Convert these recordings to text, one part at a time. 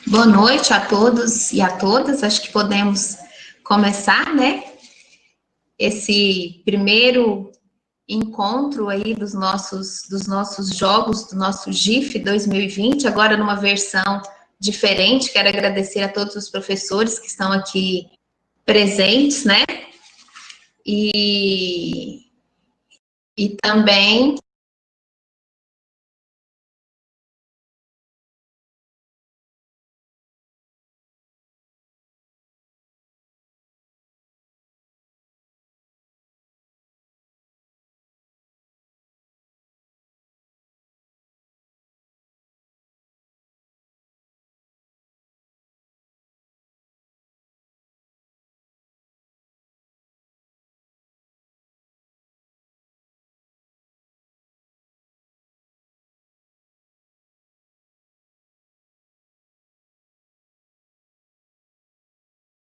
Boa noite a todos e a todas. Acho que podemos começar, né? Esse primeiro encontro aí dos nossos jogos, do nosso GIF 2020, agora numa versão diferente. Quero agradecer a todos os professores que estão aqui presentes, né? E também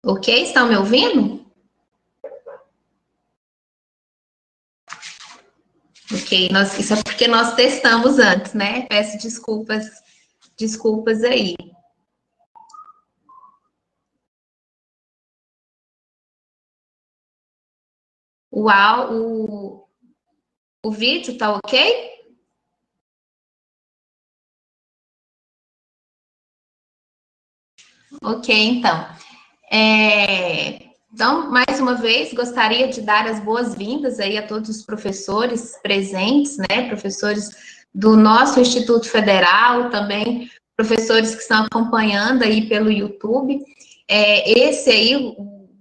ok? Estão me ouvindo? Ok, isso é porque nós testamos antes, né? Peço desculpas aí. O vídeo tá ok? Ok, então. Então, mais uma vez, gostaria de dar as boas-vindas aí a todos os professores presentes, né? Professores do nosso Instituto Federal, também professores que estão acompanhando aí pelo YouTube. Esse aí, o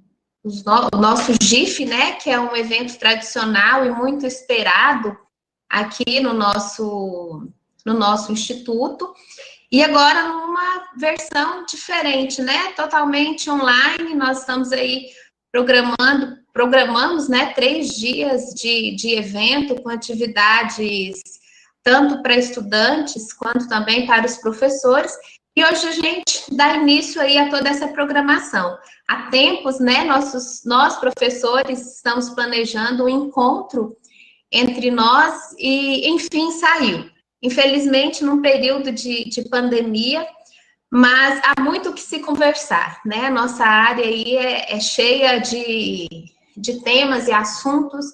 nosso GIF, né? Que é um evento tradicional e muito esperado aqui no nosso instituto. E agora numa versão diferente, né? Totalmente online. Nós estamos aí programamos, né? 3 dias de evento com atividades tanto para estudantes quanto também para os professores. E hoje a gente dá início aí a toda essa programação. Há tempos, né? Nós professores estamos planejando um encontro entre nós e, enfim, saiu. Infelizmente, num período de pandemia, mas há muito o que se conversar, né? Nossa área aí é cheia de temas e assuntos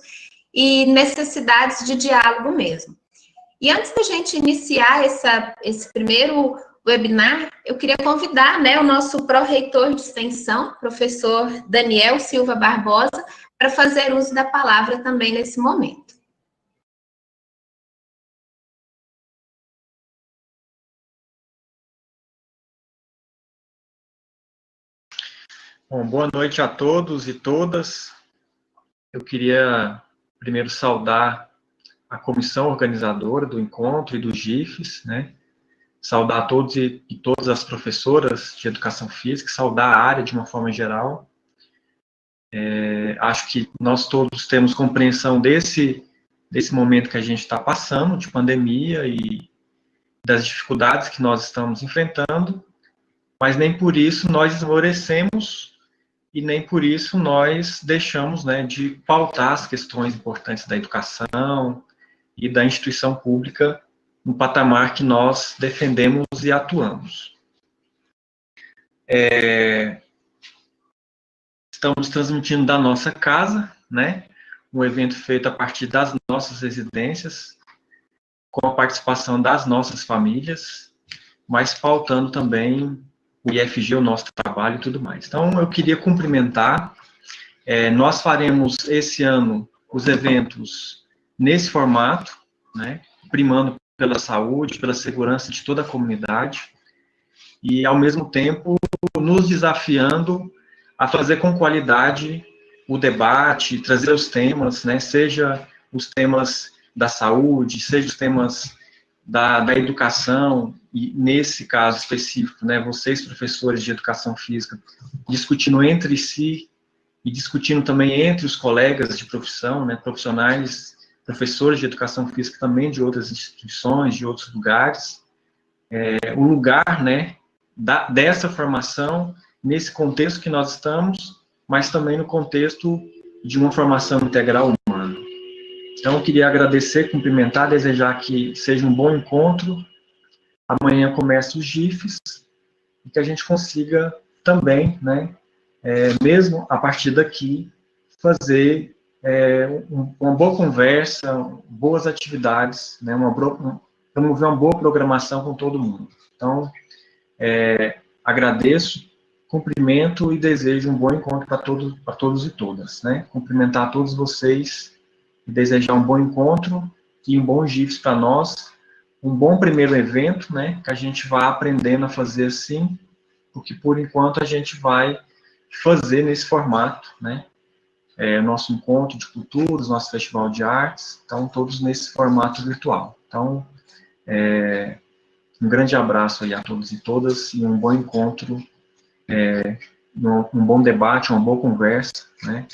e necessidades de diálogo mesmo. E antes da gente iniciar esse primeiro webinar, eu queria convidar, né, o nosso pró-reitor de extensão, professor Daniel Silva Barbosa, para fazer uso da palavra também nesse momento. Bom, boa noite a todos e todas. Eu queria primeiro saudar a comissão organizadora do encontro e dos GIFs, né? Saudar todos e todas as professoras de educação física, saudar a área de uma forma geral. Acho que nós todos temos compreensão desse momento que a gente está passando, de pandemia e das dificuldades que nós estamos enfrentando, mas nem por isso nós esmorecemos e nem por isso nós deixamos, né, de pautar as questões importantes da educação e da instituição pública no patamar que nós defendemos e atuamos. Estamos transmitindo da nossa casa, né, um evento feito a partir das nossas residências, com a participação das nossas famílias, mas pautando também o IFG, o nosso trabalho e tudo mais. Então, eu queria cumprimentar. Nós faremos esse ano os eventos nesse formato, né, primando pela saúde, pela segurança de toda a comunidade, e, ao mesmo tempo, nos desafiando a fazer com qualidade o debate, trazer os temas, né, seja os temas da saúde, seja os temas da educação, e nesse caso específico, né, vocês, professores de educação física, discutindo entre si e discutindo também entre os colegas de profissão, né, profissionais, professores de educação física também de outras instituições, de outros lugares, o lugar, né, dessa formação nesse contexto que nós estamos, mas também no contexto de uma formação integral humana. Então, eu queria agradecer, cumprimentar, desejar que seja um bom encontro. Amanhã começa os GIFs, e que a gente consiga também, né, mesmo a partir daqui, fazer uma boa conversa, boas atividades, né, promover uma boa programação com todo mundo. Então, agradeço, cumprimento e desejo um bom encontro para todos e todas, né? Cumprimentar a todos vocês e desejar um bom encontro e um bom GIFs para nós, um bom primeiro evento, né? Que a gente vá aprendendo a fazer assim, porque por enquanto a gente vai fazer nesse formato, né? Nosso encontro de culturas, nosso festival de artes, então todos nesse formato virtual. Então, um grande abraço aí a todos e todas e um bom encontro, um bom debate, uma boa conversa, né?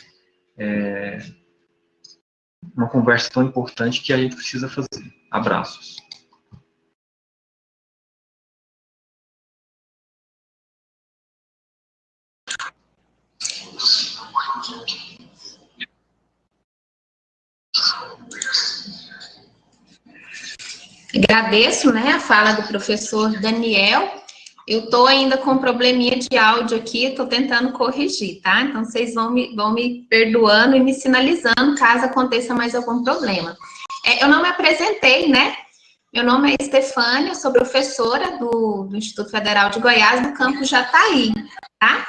Uma conversa tão importante que a gente precisa fazer. Abraços. Agradeço, né, a fala do professor Daniel. Eu estou ainda com um probleminha de áudio aqui, estou tentando corrigir, tá? Então, vocês vão me perdoando e me sinalizando caso aconteça mais algum problema. Eu não me apresentei, né? Meu nome é Estefânia, sou professora do Instituto Federal de Goiás, do campus Jataí, tá?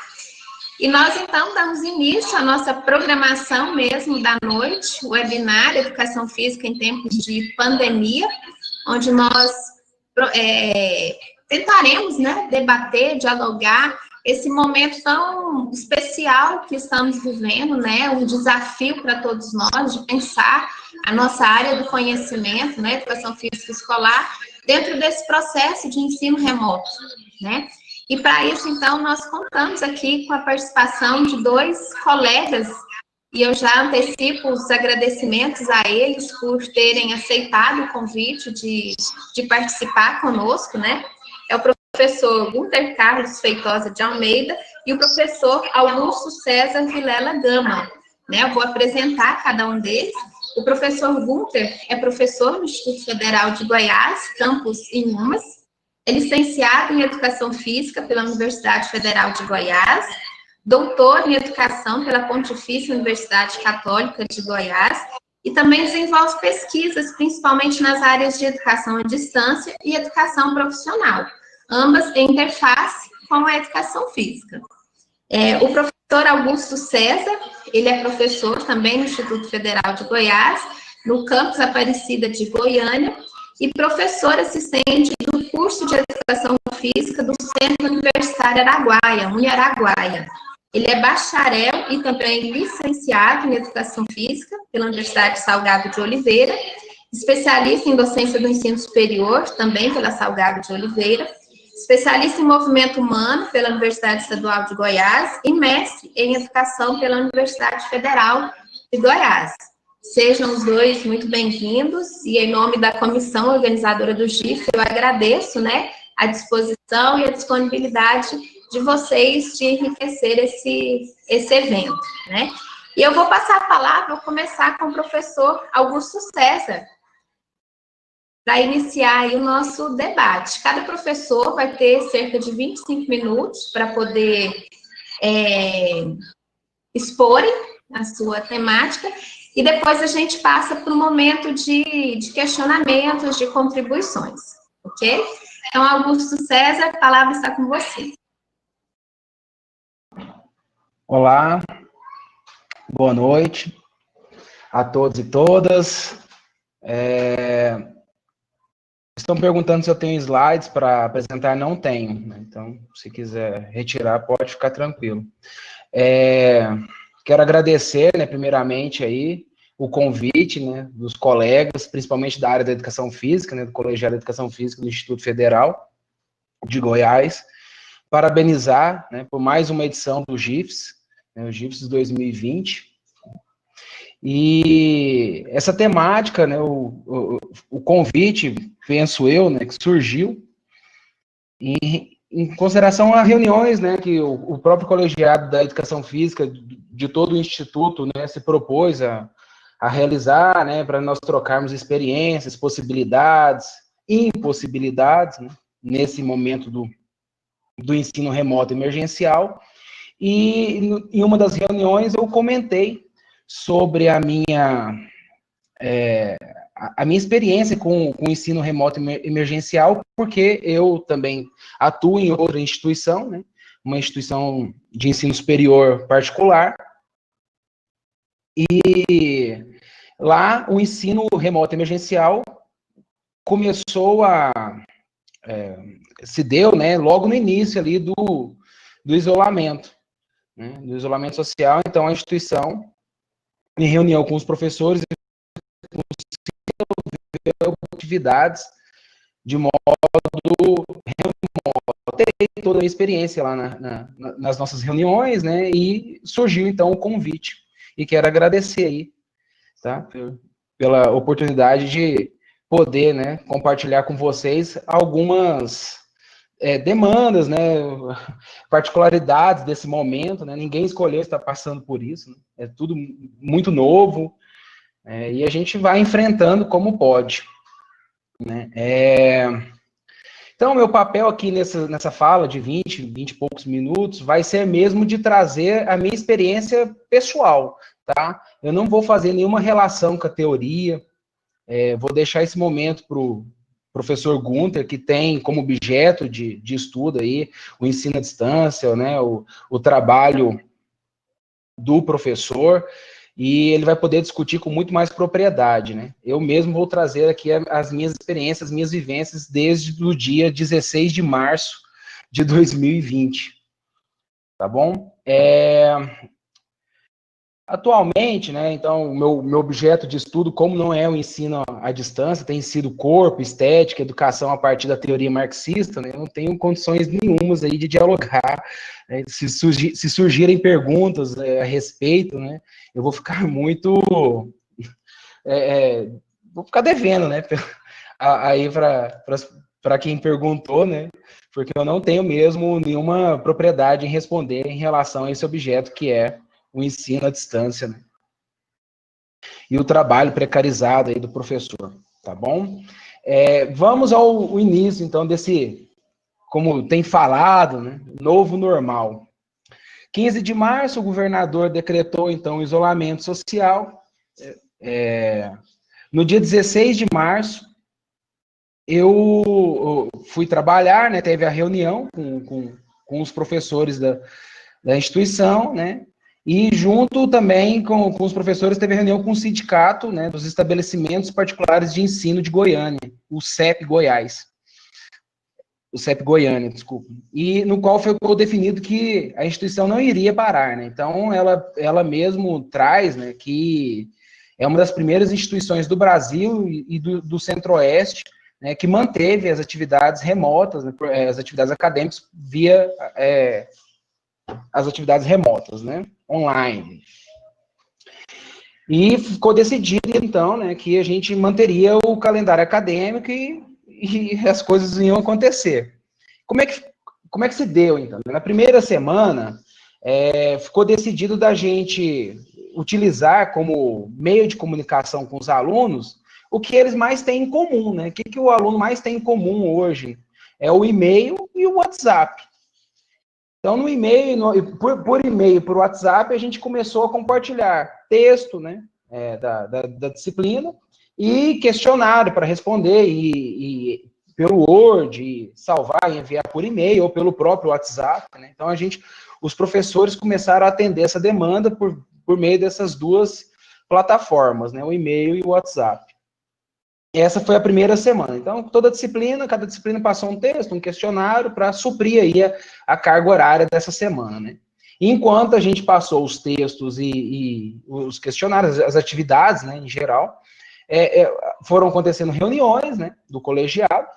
E nós, então, damos início à nossa programação mesmo da noite, o webinar Educação Física em Tempos de Pandemia, onde nós tentaremos, né, debater, dialogar esse momento tão especial que estamos vivendo, né, um desafio para todos nós de pensar a nossa área do conhecimento, né, educação física escolar, dentro desse processo de ensino remoto, né. E para isso, então, nós contamos aqui com a participação de 2 colegas, e eu já antecipo os agradecimentos a eles por terem aceitado o convite de participar conosco, né? É o professor Gunter Carlos Feitosa de Almeida e o professor Augusto César Vilela Gama, né? Eu vou apresentar cada um deles. O professor Gunter é professor no Instituto Federal de Goiás, campus Inhumas, é licenciado em Educação Física pela Universidade Federal de Goiás, doutor em Educação pela Pontifícia Universidade Católica de Goiás, e também desenvolve pesquisas, principalmente nas áreas de educação à distância e educação profissional, ambas em interface com a educação física. O professor Augusto César, ele é professor também no Instituto Federal de Goiás, no campus Aparecida de Goiânia, e professor assistente do curso de Educação Física do Centro Universitário Araguaia, Uniaraguaia. Ele é bacharel e também licenciado em Educação Física pela Universidade Salgado de Oliveira, especialista em docência do ensino superior, também pela Salgado de Oliveira, especialista em movimento humano pela Universidade Estadual de Goiás e mestre em educação pela Universidade Federal de Goiás. Sejam os dois muito bem-vindos, e em nome da comissão organizadora do GIF, eu agradeço, né, a disposição e a disponibilidade de vocês de enriquecer esse evento, né. E eu vou passar a palavra, vou começar com o professor Augusto César, para iniciar aí o nosso debate. Cada professor vai ter cerca de 25 minutos para poder exporem a sua temática, e depois a gente passa para o momento de questionamentos, de contribuições, ok? Então, Augusto César, a palavra está com você. Olá, boa noite a todos e todas. Estão perguntando se eu tenho slides para apresentar, não tenho, né? Então, se quiser retirar, pode ficar tranquilo. Quero agradecer, né, primeiramente, aí, o convite, né, dos colegas, principalmente da área da Educação Física, né, do Colegiado de Educação Física do Instituto Federal de Goiás, parabenizar, né, por mais uma edição do GIFs, né, o GIFs 2020, e essa temática, né, o convite, penso eu, né, que surgiu em consideração a reuniões, né, que o próprio colegiado da Educação Física de todo o Instituto, né, se propôs a realizar, né, para nós trocarmos experiências, possibilidades, impossibilidades, né, nesse momento do ensino remoto emergencial, e em uma das reuniões eu comentei sobre a minha experiência com o ensino remoto emergencial, porque eu também atuo em outra instituição, né, uma instituição de ensino superior particular, e lá o ensino remoto emergencial começou se deu, né, logo no início ali do isolamento, né, do isolamento social. Então a instituição, em reunião com os professores, atividades de modo remoto. Terei toda a experiência lá nas nossas reuniões, né, e surgiu então o convite. E quero agradecer aí, tá, pela oportunidade de poder, né, compartilhar com vocês algumas demandas, né, particularidades desse momento, né, ninguém escolheu estar passando por isso, né, é tudo muito novo, e a gente vai enfrentando como pode, né. Então, meu papel aqui nessa fala de 20 e poucos minutos vai ser mesmo de trazer a minha experiência pessoal, tá? Eu não vou fazer nenhuma relação com a teoria, vou deixar esse momento para o professor Gunter, que tem como objeto de estudo aí o ensino à distância, né, o trabalho do professor, e ele vai poder discutir com muito mais propriedade, né? Eu mesmo vou trazer aqui as minhas experiências, as minhas vivências desde o dia 16 de março de 2020, tá bom? Atualmente, né, então, o meu objeto de estudo, como não é o ensino à distância, tem sido corpo, estética, educação a partir da teoria marxista, né, eu não tenho condições nenhumas aí de dialogar, né, se surgirem perguntas a respeito, né, eu vou ficar muito, vou ficar devendo, né, aí para quem perguntou, né, porque eu não tenho mesmo nenhuma propriedade em responder em relação a esse objeto que é o ensino à distância, né? E o trabalho precarizado aí do professor, tá bom? Vamos ao início, então, desse, como tem falado, né, novo normal. 15 de março, o governador decretou, então, o isolamento social. No dia 16 de março, eu fui trabalhar, né, teve a reunião com os professores da instituição, né, e junto também com os professores teve reunião com o sindicato, né, dos estabelecimentos particulares de ensino de Goiânia, o CEP Goiás. O CEP Goiânia, desculpa. E no qual ficou definido que a instituição não iria parar, né? Então, ela mesmo traz, né, que é uma das primeiras instituições do Brasil e do Centro-Oeste, né, que manteve as atividades remotas, né, as atividades acadêmicas via as atividades remotas, né, online. E ficou decidido, então, né, que a gente manteria o calendário acadêmico e as coisas iam acontecer. Como é que se deu, então? Na primeira semana, ficou decidido da gente utilizar como meio de comunicação com os alunos o que eles mais têm em comum, né? O que o aluno mais tem em comum hoje? É o e-mail e o WhatsApp. Então, no e-mail, por e-mail, por WhatsApp, a gente começou a compartilhar texto, né, da disciplina e questionário para responder e pelo Word, e salvar e enviar por e-mail ou pelo próprio WhatsApp, né? Então, os professores começaram a atender essa demanda por meio dessas duas plataformas, né, o e-mail e o WhatsApp. Essa foi a primeira semana. Então, cada disciplina passou um texto, um questionário para suprir aí a carga horária dessa semana, né? Enquanto a gente passou os textos e os questionários, as atividades, né, em geral, foram acontecendo reuniões, né, do colegiado,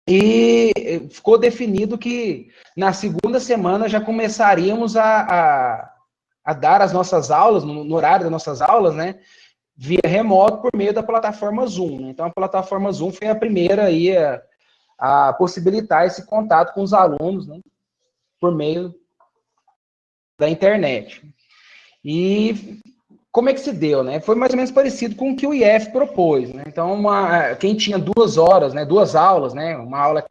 e ficou definido que na segunda semana já começaríamos a dar as nossas aulas, no horário das nossas aulas, né, via remoto por meio da plataforma Zoom, né? Então, a plataforma Zoom foi a primeira aí a possibilitar esse contato com os alunos, né, por meio da internet. E como é que se deu, né? Foi mais ou menos parecido com o que o IF propôs, né? Então, quem tinha 2 horas, né? 2 aulas, né? Uma aula,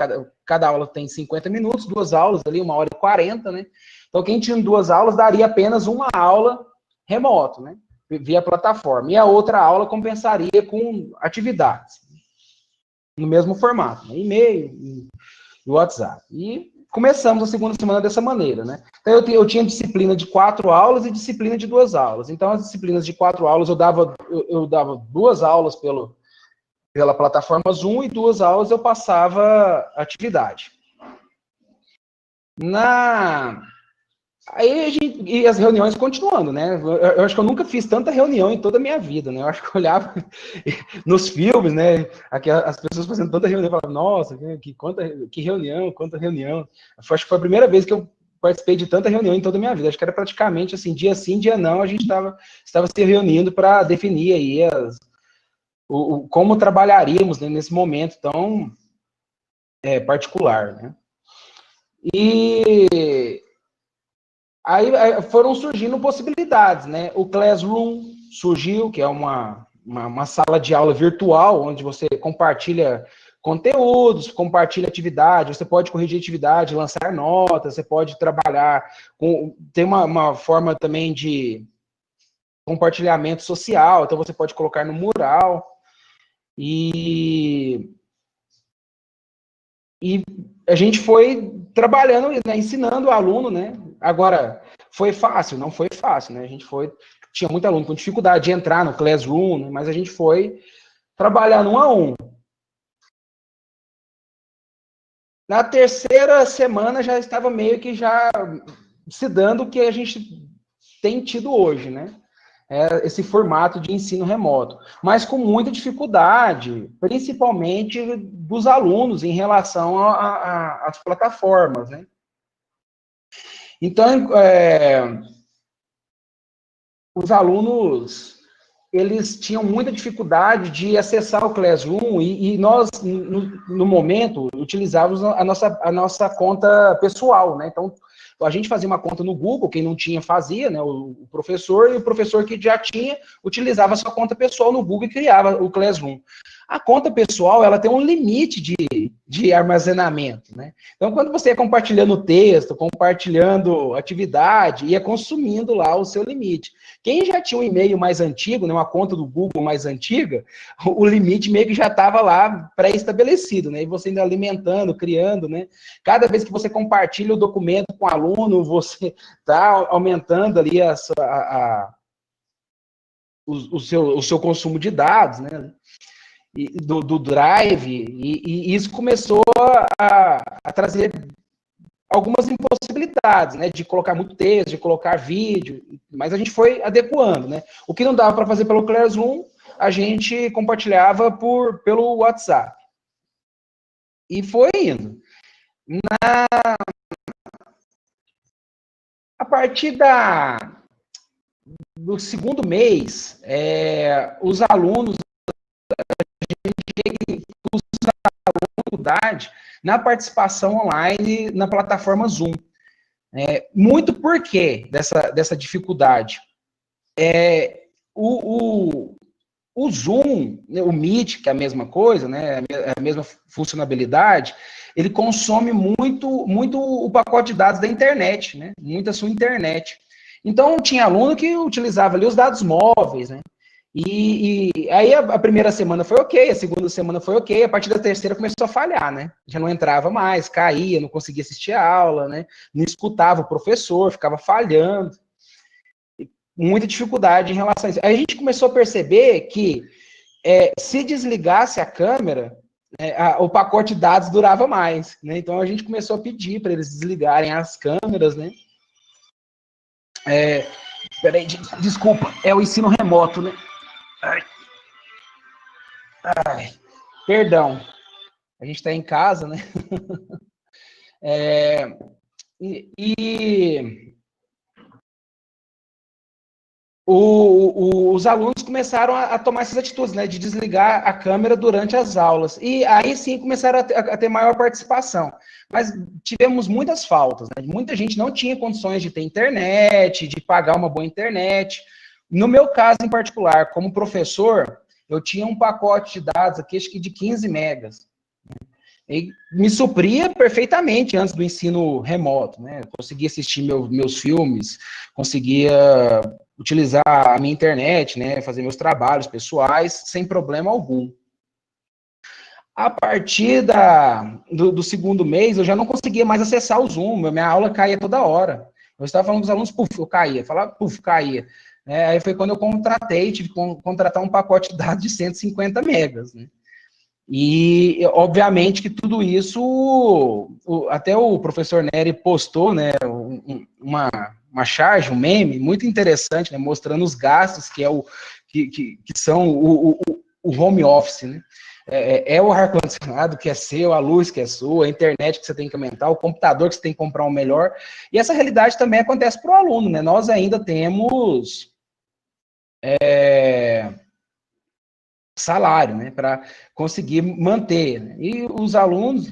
cada aula tem 50 minutos, 2 aulas ali, 1h40, né? Então, quem tinha 2 aulas daria apenas uma aula remoto, né? Via plataforma. E a outra aula compensaria com atividades, no mesmo formato, né? E-mail e WhatsApp. E começamos a segunda semana dessa maneira, né? Então, eu tinha disciplina de 4 aulas e disciplina de 2 aulas. Então, as disciplinas de 4 aulas, eu dava 2 aulas pela plataforma Zoom e 2 aulas eu passava atividade. Aí e as reuniões continuando, né? Eu acho que eu nunca fiz tanta reunião em toda a minha vida, né? Eu acho que eu olhava nos filmes, né? Aqui, as pessoas fazendo tanta reunião, eu falava, nossa, que reunião, quanta reunião. Acho que foi a primeira vez que eu participei de tanta reunião em toda a minha vida. Acho que era praticamente assim, dia sim, dia não, a gente estava se reunindo para definir aí como trabalharíamos, né, nesse momento tão particular, né? E aí foram surgindo possibilidades, né? O Classroom surgiu, que é uma sala de aula virtual, onde você compartilha conteúdos, compartilha atividade, você pode corrigir atividade, lançar notas, você pode trabalhar tem uma forma também de compartilhamento social, então você pode colocar no mural. E a gente foi trabalhando, né, ensinando o aluno, né? Agora, foi fácil? Não foi fácil, né? Tinha muito aluno com dificuldade de entrar no Classroom, né? Mas a gente foi trabalhando 1 a 1. Na terceira semana já estava meio que já se dando o que a gente tem tido hoje, né? Esse formato de ensino remoto, mas com muita dificuldade, principalmente dos alunos em relação às plataformas, né? Então, os alunos, eles tinham muita dificuldade de acessar o Classroom e nós, no momento, utilizávamos a nossa conta pessoal, né? Então, a gente fazia uma conta no Google, quem não tinha fazia, né? O professor, e o professor que já tinha utilizava a sua conta pessoal no Google e criava o Classroom. A conta pessoal, ela tem um limite de armazenamento, né? Então, quando você ia compartilhando texto, compartilhando atividade, ia consumindo lá o seu limite. Quem já tinha um e-mail mais antigo, né, uma conta do Google mais antiga, o limite meio que já estava lá pré-estabelecido, né? E você ainda alimentando, criando, né? Cada vez que você compartilha o documento com o aluno, você está aumentando ali o seu consumo de dados, né? Do Drive, e isso começou a trazer algumas impossibilidades, né, de colocar muito texto, de colocar vídeo, mas a gente foi adequando, né. O que não dava para fazer pelo Classroom, a gente compartilhava pelo WhatsApp. E foi indo. A partir do segundo mês, os alunos dificuldade na participação online na plataforma Zoom. Muito por quê dessa dificuldade? O Zoom, o Meet, que é a mesma coisa, né, a mesma funcionalidade, ele consome muito o pacote de dados da internet, né, muita sua internet. Então, tinha aluno que utilizava ali os dados móveis, né, e aí a primeira semana foi ok, a segunda semana foi ok, a partir da terceira começou a falhar, né? Já não entrava mais, caía, não conseguia assistir a aula, né? Não escutava o professor, ficava falhando. Muita dificuldade em relação a isso. Aí a gente começou a perceber que se desligasse a câmera, o pacote de dados durava mais, né? Então a gente começou a pedir para eles desligarem as câmeras, né? Peraí, desculpa, é o ensino remoto, né? Ai, perdão, a gente está em casa, né? Os alunos começaram a tomar essas atitudes, né, de desligar a câmera durante as aulas. E aí sim começaram a ter maior participação. Mas tivemos muitas faltas, né? Muita gente não tinha condições de ter internet, de pagar uma boa internet. No meu caso em particular, como professor, eu tinha um pacote de dados aqui, acho que de 15 megas. E me supria perfeitamente antes do ensino remoto, né? Eu conseguia assistir meus filmes, conseguia utilizar a minha internet, né? Fazer meus trabalhos pessoais sem problema algum. A partir do segundo mês, eu já não conseguia mais acessar o Zoom, minha aula caía toda hora. Eu estava falando com os alunos, puf, eu caía, falava, puf, caía. Aí foi quando eu tive que contratar um pacote de dados de 150 megas, né? E, obviamente, que tudo isso, até o professor Nery postou, né, uma charge, um meme muito interessante, né, mostrando os gastos que são o home office, né? É o ar-condicionado que é seu, a luz que é sua, a internet que você tem que aumentar, o computador que você tem que comprar um melhor. E essa realidade também acontece para o aluno, né? Nós ainda temos salário, né, para conseguir manter. Né? E os alunos,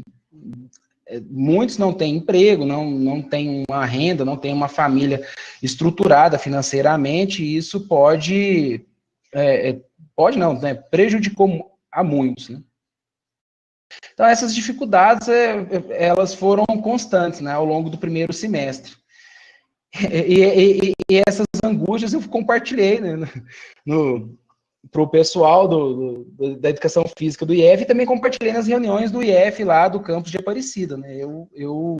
muitos não têm emprego, não têm uma renda, não têm uma família estruturada financeiramente, e isso pode não, né, prejudicou a muitos, né? Então, essas dificuldades, elas foram constantes, né, ao longo do primeiro semestre. E essas angústias eu compartilhei, né, para o pessoal da educação física do IF, e também compartilhei nas reuniões do IF lá do campus de Aparecida, né? Eu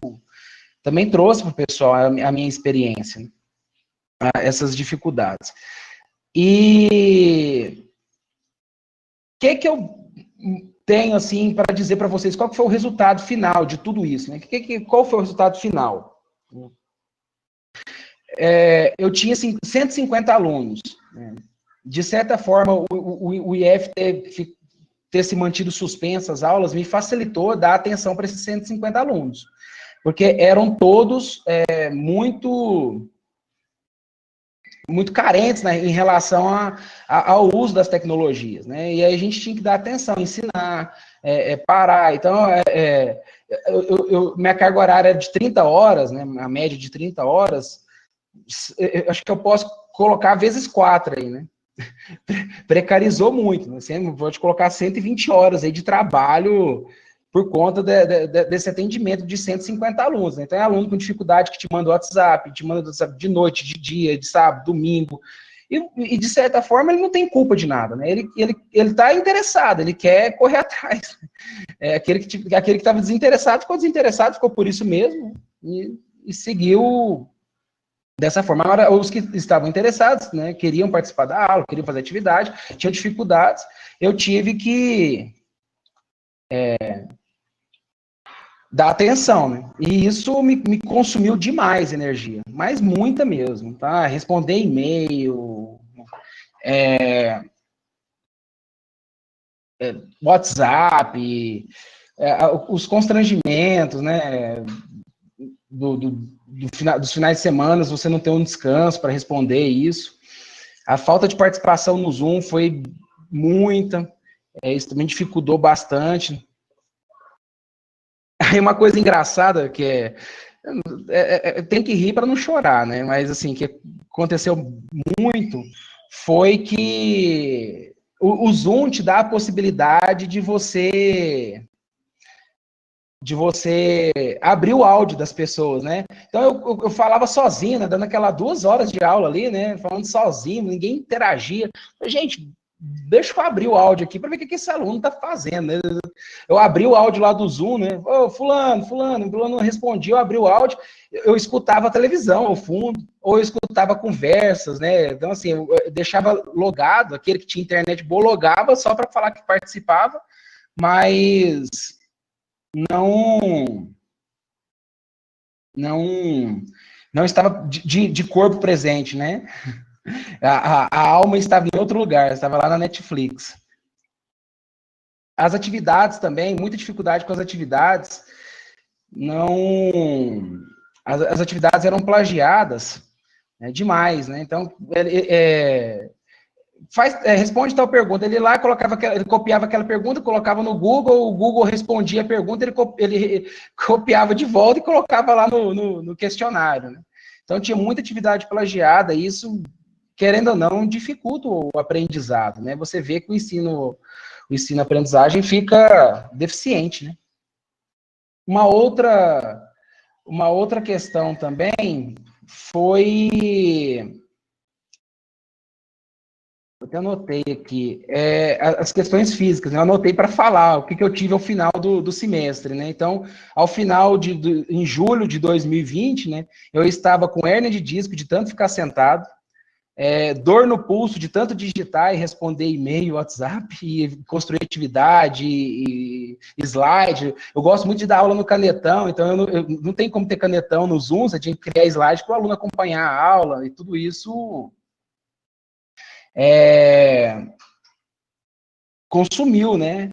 também trouxe para o pessoal a minha experiência, né? Essas dificuldades. E o que eu tenho, assim, para dizer para vocês? Qual que foi o resultado final de tudo isso, né? Qual foi o resultado final? Eu tinha, assim, 150 alunos, né? De certa forma, o IF ter se mantido suspenso as aulas me facilitou dar atenção para esses 150 alunos, porque eram todos muito carentes, né, em relação ao uso das tecnologias, né? E aí a gente tinha que dar atenção, ensinar, parar. Então, minha carga horária é de 30 horas, né, a média de 30 horas, acho que eu posso colocar vezes 4 aí, né? Precarizou muito, né? Vou te colocar 120 horas aí de trabalho por conta desse atendimento de 150 alunos, né? Então é aluno com dificuldade que te manda WhatsApp, de noite, de dia, de sábado, domingo, e de certa forma ele não tem culpa de nada, né? Ele tá interessado, ele quer correr atrás. Aquele que estava desinteressado, ficou por isso mesmo, e seguiu dessa forma. Agora, os que estavam interessados, né, queriam participar da aula, queriam fazer atividade, tinham dificuldades, eu tive que dar atenção, né? E isso me consumiu demais energia, mas muita mesmo, tá? Responder e-mail, WhatsApp, os constrangimentos, né, dos finais de semana, você não tem um descanso para responder isso. A falta de participação no Zoom foi muita, isso também dificultou bastante. Aí uma coisa engraçada que tem que rir para não chorar, né? Mas assim, que aconteceu muito foi que o Zoom te dá a possibilidade de você abrir o áudio das pessoas, né? Então eu falava sozinho, né? Dando aquela 2 horas de aula ali, né? Falando sozinho, ninguém interagia. Gente, deixa eu abrir o áudio aqui para ver o que esse aluno tá fazendo, né? Eu abri o áudio lá do Zoom, né? Ô, fulano não respondia, eu abri o áudio, eu escutava a televisão ao fundo, ou eu escutava conversas, né? Então, assim, eu deixava logado, aquele que tinha internet boa logava só para falar que participava, mas não estava de corpo presente, né? A alma estava em outro lugar, estava lá na Netflix. As atividades também, muita dificuldade com as atividades. As atividades eram plagiadas, né, demais, né? Então, responde tal pergunta. Ele lá ele copiava aquela pergunta, colocava no Google, o Google respondia a pergunta, ele copiava de volta e colocava lá no questionário, né? Então tinha muita atividade plagiada, e isso querendo ou não, dificulta o aprendizado, né? Você vê que o ensino-aprendizagem fica deficiente, né? Uma outra questão também foi... Eu até anotei aqui, as questões físicas, né? Eu anotei para falar o que eu tive ao final do semestre, né? Então, ao final em julho de 2020, né, eu estava com hérnia de disco de tanto ficar sentado, dor no pulso de tanto digitar e responder e-mail, WhatsApp, e construir atividade, e slide. Eu gosto muito de dar aula no canetão, então eu não tem como ter canetão no Zoom, você tinha que criar slide para o aluno acompanhar a aula, e tudo isso consumiu, né?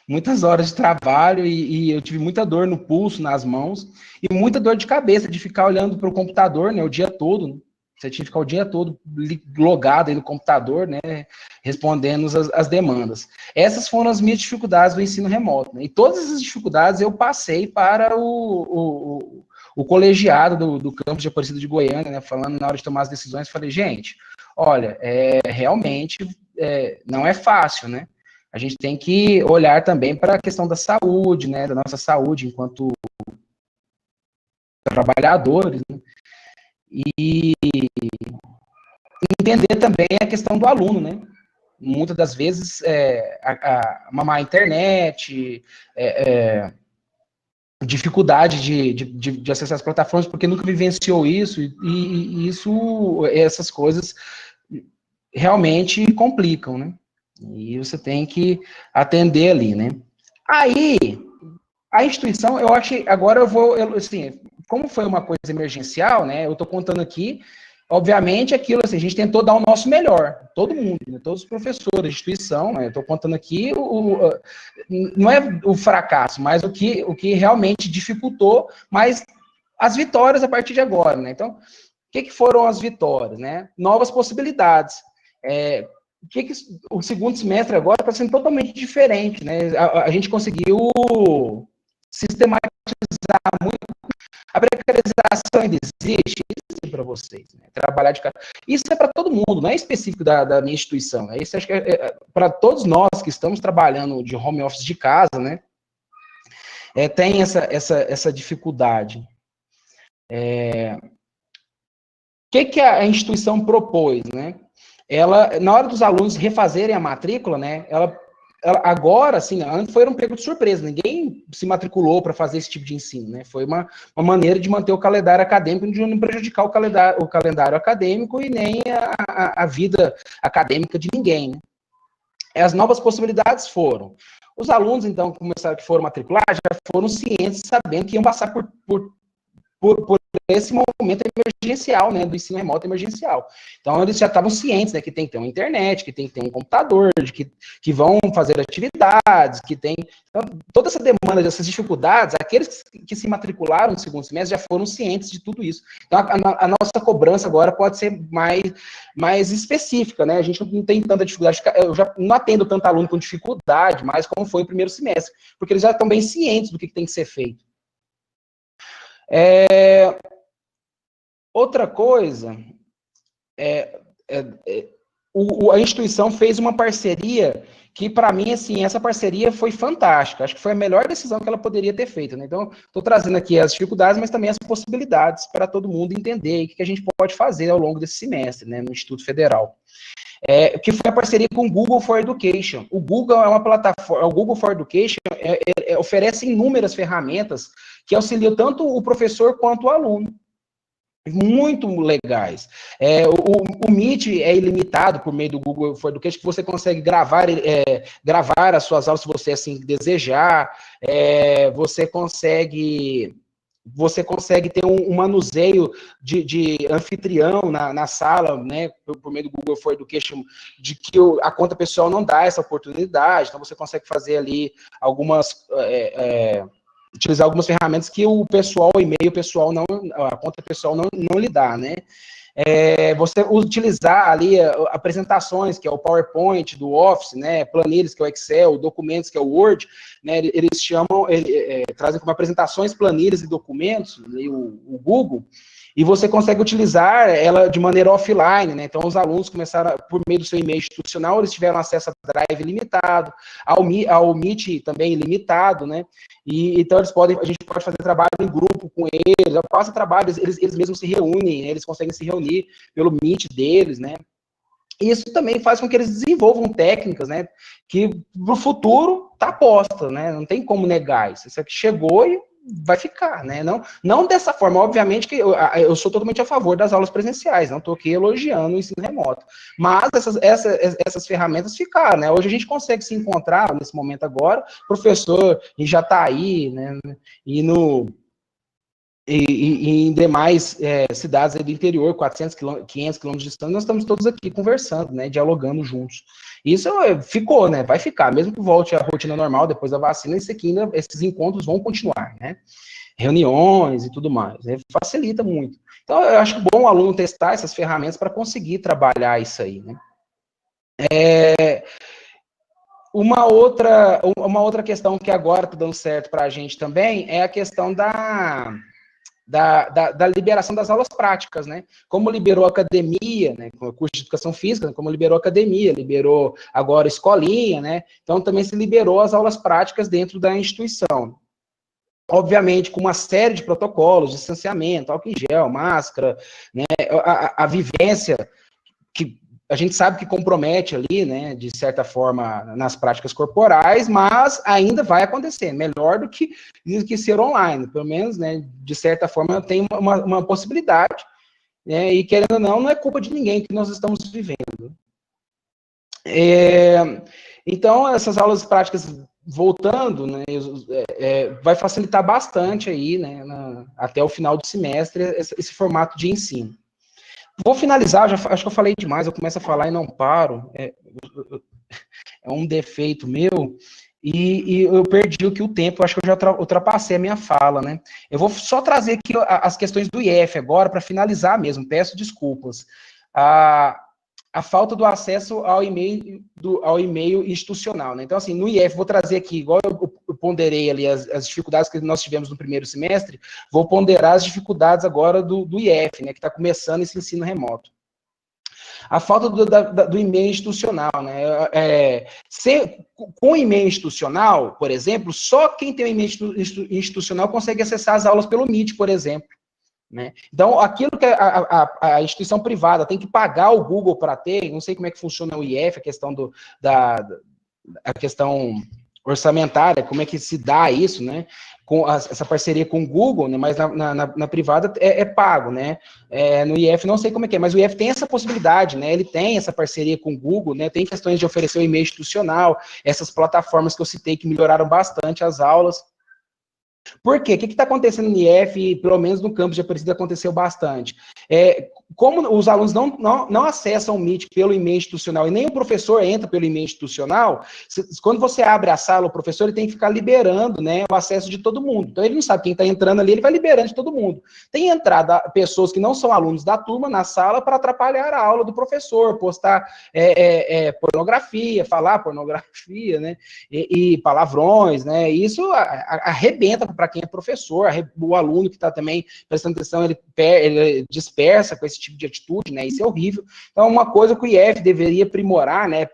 Muitas horas de trabalho e eu tive muita dor no pulso, nas mãos, e muita dor de cabeça de ficar olhando para o computador, né, o dia todo, né? Você tinha que ficar o dia todo logado aí no computador, né, respondendo as demandas. Essas foram as minhas dificuldades do ensino remoto, né? E todas essas dificuldades eu passei para o colegiado do campus de Aparecida de Goiânia, né, falando na hora de tomar as decisões, falei, gente, olha, realmente não é fácil, né? A gente tem que olhar também para a questão da saúde, né, da nossa saúde enquanto trabalhadores, né? E entender também a questão do aluno, né? Muitas das vezes, uma má internet, dificuldade de acessar as plataformas, porque nunca vivenciou isso, e essas coisas realmente complicam, né? E você tem que atender ali, né? Aí, a instituição, eu acho que agora assim, como foi uma coisa emergencial, né? Eu estou contando aqui, obviamente, aquilo, assim, a gente tentou dar o nosso melhor, todo mundo, né, todos os professores, a instituição, né, eu estou contando aqui, não é o fracasso, mas o que realmente dificultou, mas as vitórias a partir de agora, né? Então, o que foram as vitórias, né? Novas possibilidades. O segundo semestre agora está sendo totalmente diferente, né? A gente conseguiu sistematizar muito. A precarização ainda existe para vocês, né? Trabalhar de casa. Isso é para todo mundo, não é específico da minha instituição. Né? Isso acho que para todos nós que estamos trabalhando de home office de casa, né? Tem essa dificuldade. O que a instituição propôs, né? Ela, na hora dos alunos refazerem a matrícula, né? Ela agora, assim, antes foi um pego de surpresa, ninguém se matriculou para fazer esse tipo de ensino, né? Foi uma maneira de manter o calendário acadêmico, de não prejudicar o calendário acadêmico e nem a vida acadêmica de ninguém, né? As novas possibilidades foram. Os alunos, então, que foram matricular, já foram cientes, sabendo que iam passar por esse momento emergencial, né, do ensino remoto emergencial. Então, eles já estavam cientes, né, que tem que ter uma internet, que tem que ter um computador, que vão fazer atividades, que tem... Então, toda essa demanda, dessas dificuldades, aqueles que se matricularam no segundo semestre já foram cientes de tudo isso. Então, a nossa cobrança agora pode ser mais específica, né, a gente não tem tanta dificuldade, eu já não atendo tanto aluno com dificuldade, mas como foi o primeiro semestre, porque eles já estão bem cientes do que tem que ser feito. Outra coisa, a instituição fez uma parceria que, para mim, assim, essa parceria foi fantástica. Acho que foi a melhor decisão que ela poderia ter feito, né? Então, estou trazendo aqui as dificuldades, mas também as possibilidades para todo mundo entender o que a gente pode fazer ao longo desse semestre, né, no Instituto Federal. Que foi a parceria com o Google for Education. O Google é uma plataforma, o Google for Education oferece inúmeras ferramentas que auxiliam tanto o professor quanto o aluno. Muito legais. O Meet é ilimitado por meio do Google for Education, que você consegue gravar as suas aulas se você assim desejar. Você consegue ter um manuseio de anfitrião na sala, né, por meio do Google for Education, de que a conta pessoal não dá essa oportunidade, então você consegue fazer ali utilizar algumas ferramentas que o e-mail pessoal a conta pessoal não lhe dá, né? Você utilizar ali apresentações, que é o PowerPoint do Office, né, planilhas, que é o Excel, documentos, que é o Word, né, eles trazem como apresentações, planilhas e documentos, o Google, e você consegue utilizar ela de maneira offline, né? Então, os alunos começaram, por meio do seu e-mail institucional, eles tiveram acesso a Drive limitado, ao Meet também ilimitado, né? E então a gente pode fazer trabalho em grupo com eles, passa trabalho, eles mesmos se reúnem, né? Eles conseguem se reunir pelo Meet deles, né? E isso também faz com que eles desenvolvam técnicas, né? Que para o futuro está posta, né? Não tem como negar isso. Isso aqui chegou e vai ficar, né? Não dessa forma, obviamente que eu sou totalmente a favor das aulas presenciais, não estou aqui elogiando o ensino remoto, mas essas ferramentas ficaram, né? Hoje a gente consegue se encontrar, nesse momento agora, professor já está aí, né? E em demais cidades do interior, 400 500 quilômetros de distância, nós estamos todos aqui conversando, né, dialogando juntos. Isso ficou, né, vai ficar, mesmo que volte à rotina normal depois da vacina, esses encontros vão continuar, né, reuniões e tudo mais, né, facilita muito. Então, eu acho bom o aluno testar essas ferramentas para conseguir trabalhar isso aí, né. Uma outra questão que agora está dando certo para a gente também é a questão da liberação das aulas práticas, né? Como liberou a academia, né? Com o curso de educação física, né? Como liberou a academia, liberou agora a escolinha, né? Então também se liberou as aulas práticas dentro da instituição. Obviamente, com uma série de protocolos, distanciamento, álcool em gel, máscara, né? A vivência que a gente sabe que compromete ali, né, de certa forma, nas práticas corporais, mas ainda vai acontecer, melhor do que ser online, pelo menos, né, de certa forma, tem uma possibilidade, né, e querendo ou não é culpa de ninguém que nós estamos vivendo. Então, essas aulas práticas voltando, né, vai facilitar bastante aí, né, até o final do semestre, esse formato de ensino. Vou finalizar, acho que eu falei demais, eu começo a falar e não paro, é um defeito meu, e eu perdi o tempo, acho que eu já ultrapassei a minha fala, né? Eu vou só trazer aqui as questões do IF agora, para finalizar mesmo, peço desculpas. A falta do acesso ao e-mail institucional, né? Então, assim, no IF, vou trazer aqui, igual eu ponderei ali as dificuldades que nós tivemos no primeiro semestre, vou ponderar as dificuldades agora do IF, né, que está começando esse ensino remoto. A falta do e-mail institucional, né? Com o e-mail institucional, por exemplo, só quem tem o e-mail institucional consegue acessar as aulas pelo Meet, por exemplo. Né? Então, aquilo que a instituição privada tem que pagar o Google para ter, não sei como é que funciona o IF, a questão a questão orçamentária, como é que se dá isso, né? Com essa parceria com o Google, né? Mas na privada é pago, né? No IF não sei como é que é, mas o IF tem essa possibilidade, né? Ele tem essa parceria com o Google, né? Tem questões de oferecer o e-mail institucional, essas plataformas que eu citei que melhoraram bastante as aulas. Por quê? O que está acontecendo no IF, pelo menos no campus de Aparecida aconteceu bastante? Como os alunos não acessam o Meet pelo e-mail institucional e nem o professor entra pelo e-mail institucional, quando você abre a sala, o professor ele tem que ficar liberando, né, o acesso de todo mundo. Então ele não sabe quem está entrando ali, ele vai liberando de todo mundo. Tem entrada pessoas que não são alunos da turma na sala para atrapalhar a aula do professor, postar pornografia, falar pornografia, né, e palavrões, né, isso arrebenta para quem é professor, o aluno que está também prestando atenção, ele dispersa com esse tipo de atitude, né? Isso é horrível. Então, uma coisa que o IF deveria aprimorar, né?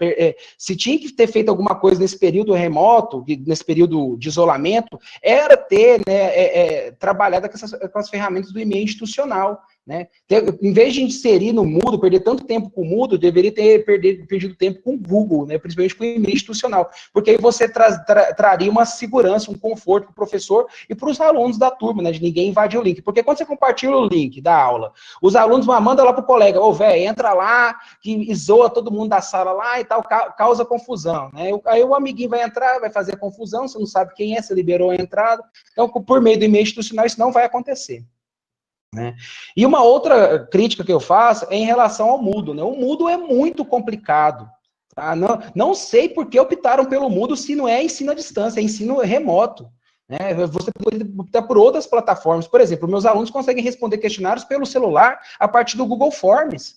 Se tinha que ter feito alguma coisa nesse período remoto, nesse período de isolamento, era ter, né, trabalhado com as ferramentas do e-mail institucional. Né? Em vez de inserir no Moodle, perder tanto tempo com o Moodle, deveria ter perdido tempo com o Google, né? Principalmente com o e-mail institucional, porque aí você traria uma segurança, um conforto para o professor e para os alunos da turma, né? De ninguém invadir o link, porque quando você compartilha o link da aula, os alunos mandam lá para o colega, velho, entra lá, que zoa todo mundo da sala lá e tal, causa confusão, né? Aí o amiguinho vai entrar, vai fazer confusão, você não sabe quem é, você liberou a entrada, então por meio do e-mail institucional isso não vai acontecer. Né? E uma outra crítica que eu faço é em relação ao Moodle, né? O Moodle é muito complicado. Tá? Não sei por que optaram pelo Moodle se não é ensino à distância, é ensino remoto. Né? Você pode optar por outras plataformas. Por exemplo, meus alunos conseguem responder questionários pelo celular a partir do Google Forms.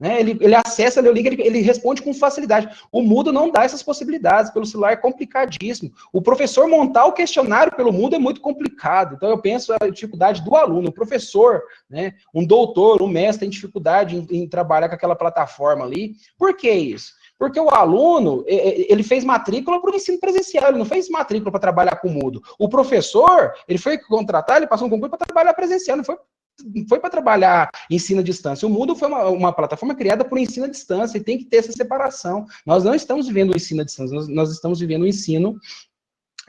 né? Ele acessa, ele liga, ele responde com facilidade. O Moodle não dá essas possibilidades, pelo celular é complicadíssimo. O professor montar o questionário pelo Moodle é muito complicado. Então, eu penso a dificuldade do aluno. O professor, né, um doutor, um mestre, tem dificuldade em trabalhar com aquela plataforma ali. Por que isso? Porque o aluno, ele fez matrícula para o ensino presencial, ele não fez matrícula para trabalhar com o Moodle. O professor, ele foi contratar, ele passou um concurso para trabalhar presencial, não foi para trabalhar ensino à distância. O Moodle foi uma plataforma criada por ensino à distância, e tem que ter essa separação. Nós não estamos vivendo o ensino à distância, nós estamos vivendo o ensino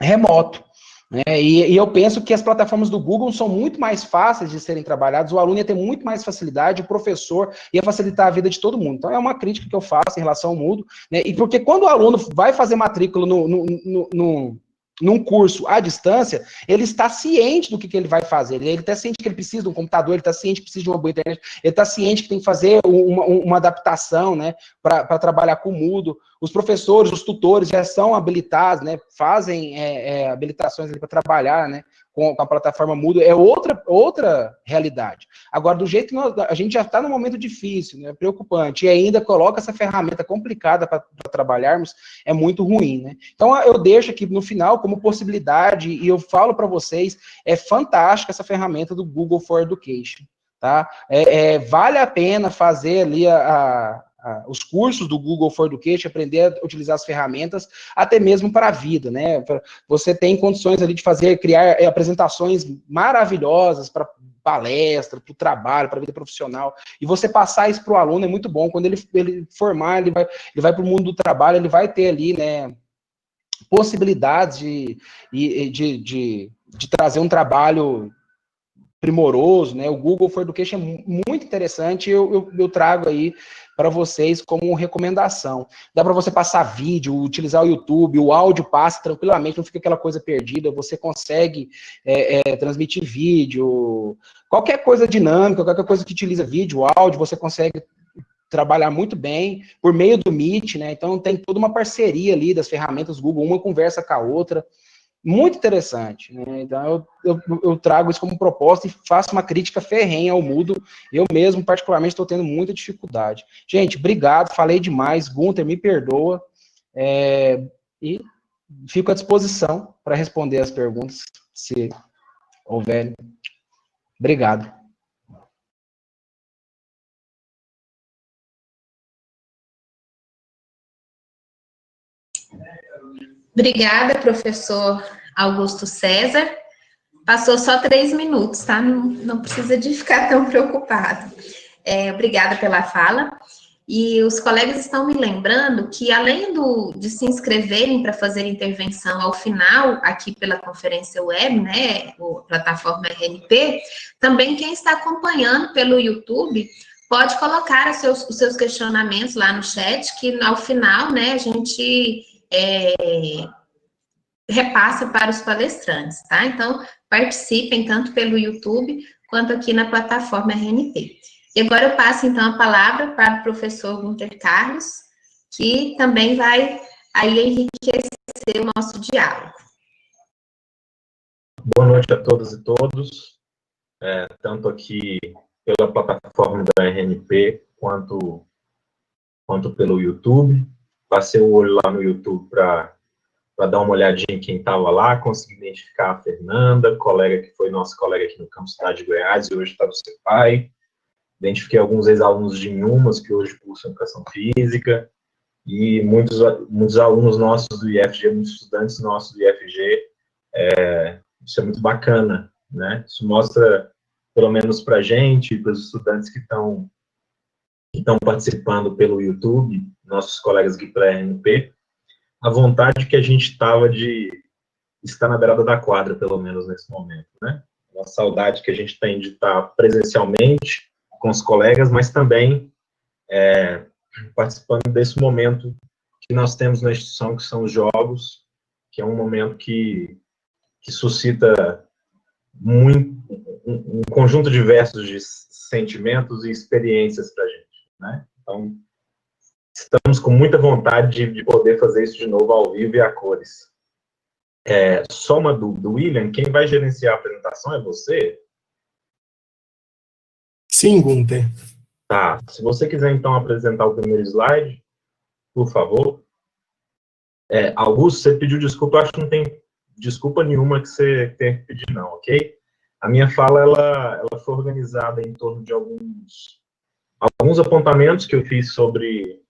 remoto. E eu penso que as plataformas do Google são muito mais fáceis de serem trabalhadas, o aluno ia ter muito mais facilidade, o professor ia facilitar a vida de todo mundo. Então, é uma crítica que eu faço em relação ao Moodle, né? E porque quando o aluno vai fazer matrícula num curso à distância, ele está ciente do que ele vai fazer, ele está ciente que ele precisa de um computador, ele está ciente que precisa de uma boa internet, ele está ciente que tem que fazer uma adaptação, né, para trabalhar com o Moodle. Os professores, os tutores já são habilitados, né, fazem habilitações para trabalhar, né, com a plataforma Moodle, é outra realidade. Agora, do jeito que a gente já está num momento difícil, né, preocupante, e ainda coloca essa ferramenta complicada para trabalharmos, é muito ruim, né? Então, eu deixo aqui no final como possibilidade, e eu falo para vocês, é fantástica essa ferramenta do Google for Education, tá? Vale a pena fazer ali os cursos do Google for Education, aprender a utilizar as ferramentas, até mesmo para a vida, né? Você tem condições ali de criar apresentações maravilhosas para palestra, para o trabalho, para a vida profissional, e você passar isso para o aluno é muito bom. Quando ele formar, ele vai para o mundo do trabalho, ele vai ter ali, né, possibilidades de trazer um trabalho primoroso, né? O Google for Education é muito interessante, eu trago aí para vocês como recomendação. Dá para você passar vídeo, utilizar o YouTube, o áudio passa tranquilamente, não fica aquela coisa perdida, você consegue transmitir vídeo, qualquer coisa dinâmica, qualquer coisa que utiliza vídeo, áudio, você consegue trabalhar muito bem por meio do Meet, né? Então tem toda uma parceria ali das ferramentas Google, uma conversa com a outra, muito interessante, né? Então eu trago isso como proposta e faço uma crítica ferrenha ao Moodle. Eu mesmo, particularmente, estou tendo muita dificuldade. Gente, obrigado, falei demais. Gunter, me perdoa. E fico à disposição para responder as perguntas, se houver. Obrigado. Obrigada, professor Augusto César. Passou só 3 minutos, tá? Não precisa de ficar tão preocupado. Obrigada pela fala. E os colegas estão me lembrando que, além de se inscreverem para fazer intervenção ao final, aqui pela conferência web, né, a plataforma RNP, também quem está acompanhando pelo YouTube pode colocar os seus questionamentos lá no chat, que ao final, né, a gente repassa para os palestrantes, tá? Então, participem tanto pelo YouTube quanto aqui na plataforma RNP. E agora eu passo, então, a palavra para o professor Gunter Carlos, que também vai aí enriquecer o nosso diálogo. Boa noite a todas e todos, tanto aqui pela plataforma da RNP, quanto pelo YouTube. Passei o olho lá no YouTube para dar uma olhadinha em quem estava lá, consegui identificar a Fernanda, colega que foi nossa colega aqui no Campus Cidade de Goiás e hoje está no CEPAI. Identifiquei alguns ex-alunos de Inhumas que hoje cursam Educação Física e muitos alunos nossos do IFG, muitos estudantes nossos do IFG. Isso é muito bacana, né? Isso mostra, pelo menos para a gente, para os estudantes que estão participando pelo YouTube, nossos colegas aqui pela RNP, a vontade que a gente estava de estar na beirada da quadra, pelo menos nesse momento, né? Uma saudade que a gente tem de estar presencialmente com os colegas, mas também participando desse momento que nós temos na instituição, que são os jogos, que é um momento que suscita um conjunto diversos de sentimentos e experiências para a gente, né? Então, estamos com muita vontade de poder fazer isso de novo ao vivo e a cores. Só uma dúvida, William, quem vai gerenciar a apresentação é você? Sim, Gunter. Tá, se você quiser, então, apresentar o primeiro slide, por favor. Augusto, você pediu desculpa, eu acho que não tem desculpa nenhuma que você tenha que pedir, não, ok? A minha fala, ela foi organizada em torno de alguns apontamentos que eu fiz sobre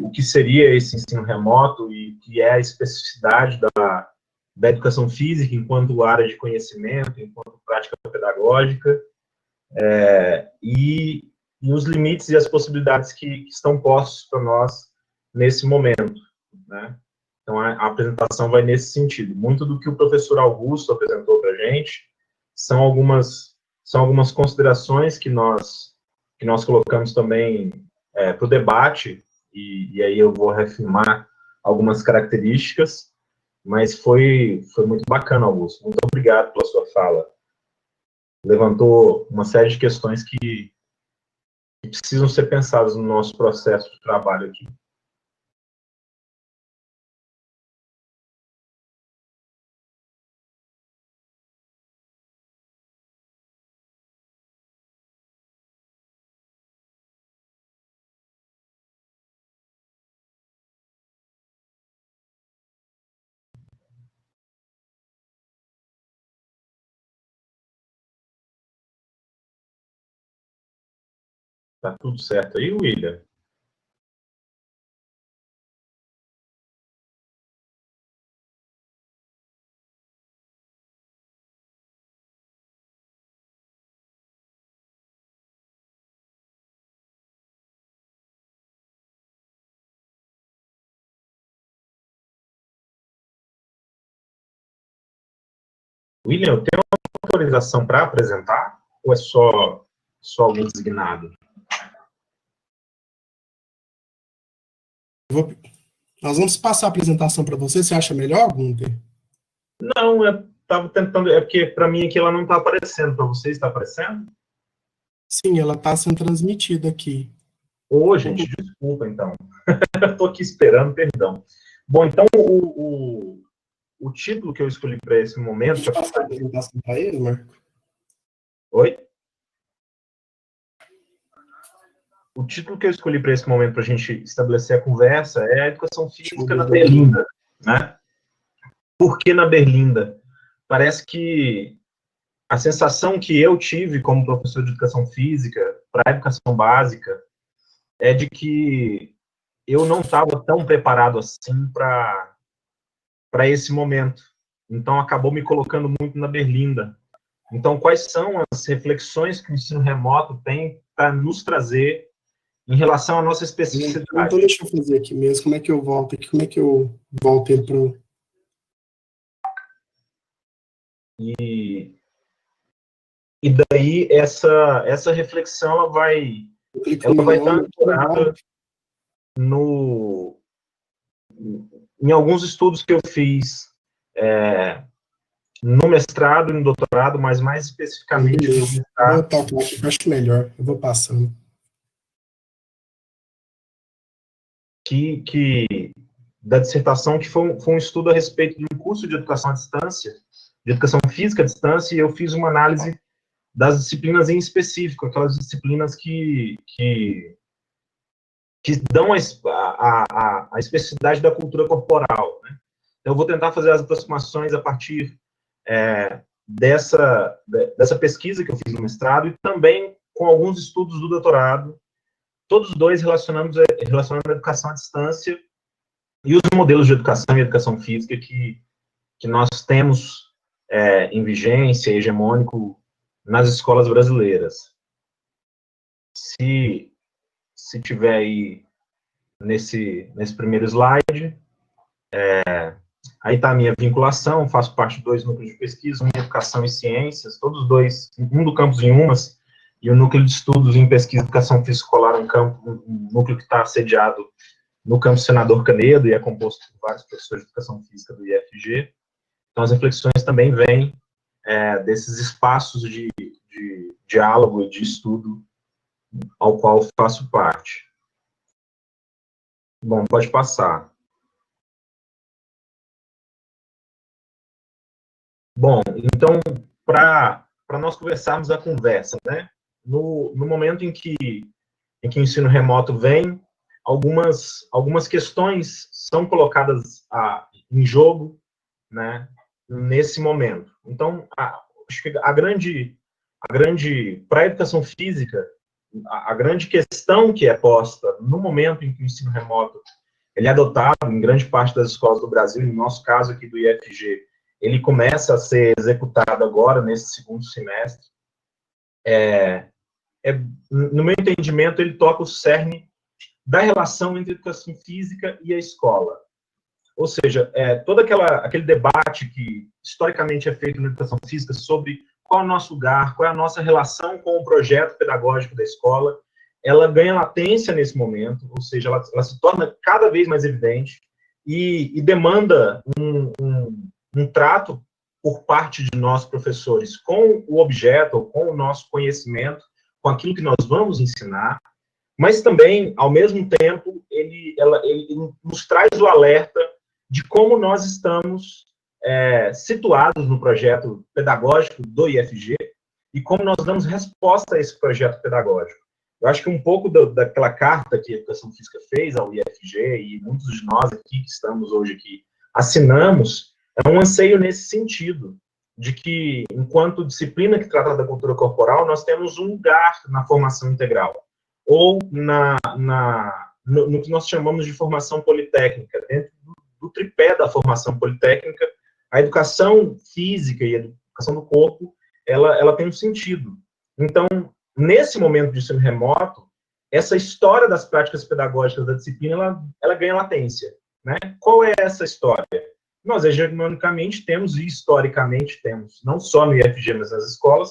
o que seria esse ensino remoto e que é a especificidade da educação física enquanto área de conhecimento, enquanto prática pedagógica, e os limites e as possibilidades que estão postos para nós nesse momento, né? Então, a apresentação vai nesse sentido. Muito do que o professor Augusto apresentou para a gente são algumas considerações que nós colocamos também para o debate, e aí eu vou reafirmar algumas características, mas foi muito bacana, Augusto. Muito obrigado pela sua fala. Levantou uma série de questões que precisam ser pensadas no nosso processo de trabalho aqui. Tá tudo certo aí, William? William, eu tenho autorização para apresentar? Ou é só alguém designado? Nós vamos passar a apresentação para você. Você acha melhor, Gunter? Não, eu estava tentando... É porque, para mim, aqui ela não está aparecendo. Para você, está aparecendo? Sim, ela está sendo transmitida aqui. Ô, gente, desculpa, então. Estou aqui esperando, perdão. Bom, então, o título que eu escolhi para esse momento... Deixa eu passar a apresentação para ele, Marco. Oi? O título que eu escolhi para esse momento, para a gente estabelecer a conversa, é a educação física na Berlinda, né? Por que na Berlinda? Parece que a sensação que eu tive como professor de educação física para a educação básica é de que eu não estava tão preparado assim para esse momento. Então, acabou me colocando muito na Berlinda. Então, quais são as reflexões que o ensino remoto tem para nos trazer em relação à nossa especificidade? Então, deixa eu fazer aqui mesmo. Como é que eu volto aqui? Como é que eu volto ele para o... E daí, essa reflexão, ela vai estar ancorada em alguns estudos que eu fiz no mestrado e no doutorado, mas mais especificamente no mestrado. Eu acho melhor, eu vou passando. Da dissertação, que foi um estudo a respeito de um curso de educação à distância, de educação física à distância, e eu fiz uma análise das disciplinas em específico, aquelas disciplinas que dão a especificidade da cultura corporal, né? Então, eu vou tentar fazer as aproximações a partir dessa pesquisa que eu fiz no mestrado e também com alguns estudos do doutorado, todos dois relacionando a educação à distância e os modelos de educação e educação física que nós temos em vigência, hegemônico, nas escolas brasileiras. Se tiver aí nesse primeiro slide, aí está a minha vinculação, faço parte de 2 núcleos de pesquisa, um em educação e ciências, todos dois, um do campus em Umas, e o núcleo de estudos em pesquisa e educação física escolar, um núcleo que está sediado no campus Senador Canedo, e é composto por vários professores de educação física do IFG. Então, as reflexões também vêm desses espaços de diálogo e de estudo ao qual faço parte. Bom, pode passar. Bom, então, para nós conversarmos a conversa, né? no momento em que o ensino remoto vem, algumas questões são colocadas em jogo, né, nesse momento. Então, acho que para a educação física, a grande questão que é posta no momento em que o ensino remoto ele é adotado em grande parte das escolas do Brasil, no nosso caso aqui do IFG, ele começa a ser executado agora, nesse segundo semestre. No meu entendimento, ele toca o cerne da relação entre a educação física e a escola. Ou seja, todo aquele debate que historicamente é feito na educação física sobre qual é o nosso lugar, qual é a nossa relação com o projeto pedagógico da escola, ela ganha latência nesse momento, ou seja, ela se torna cada vez mais evidente e demanda um trato por parte de nós, professores, com o objeto, ou com o nosso conhecimento, com aquilo que nós vamos ensinar, mas também, ao mesmo tempo, ele nos traz o alerta de como nós estamos situados no projeto pedagógico do IFG e como nós damos resposta a esse projeto pedagógico. Eu acho que um pouco daquela carta que a Educação Física fez ao IFG, e muitos de nós aqui que estamos hoje aqui assinamos, é um anseio nesse sentido, de que, enquanto disciplina que trata da cultura corporal, nós temos um lugar na formação integral, ou no que nós chamamos de formação politécnica, dentro do tripé da formação politécnica, a educação física e a educação do corpo, ela tem um sentido. Então, nesse momento de ensino remoto, essa história das práticas pedagógicas da disciplina, ela ganha latência, né? Qual é essa história? Nós, hegemonicamente, temos, e historicamente temos, não só no IFG, mas nas escolas,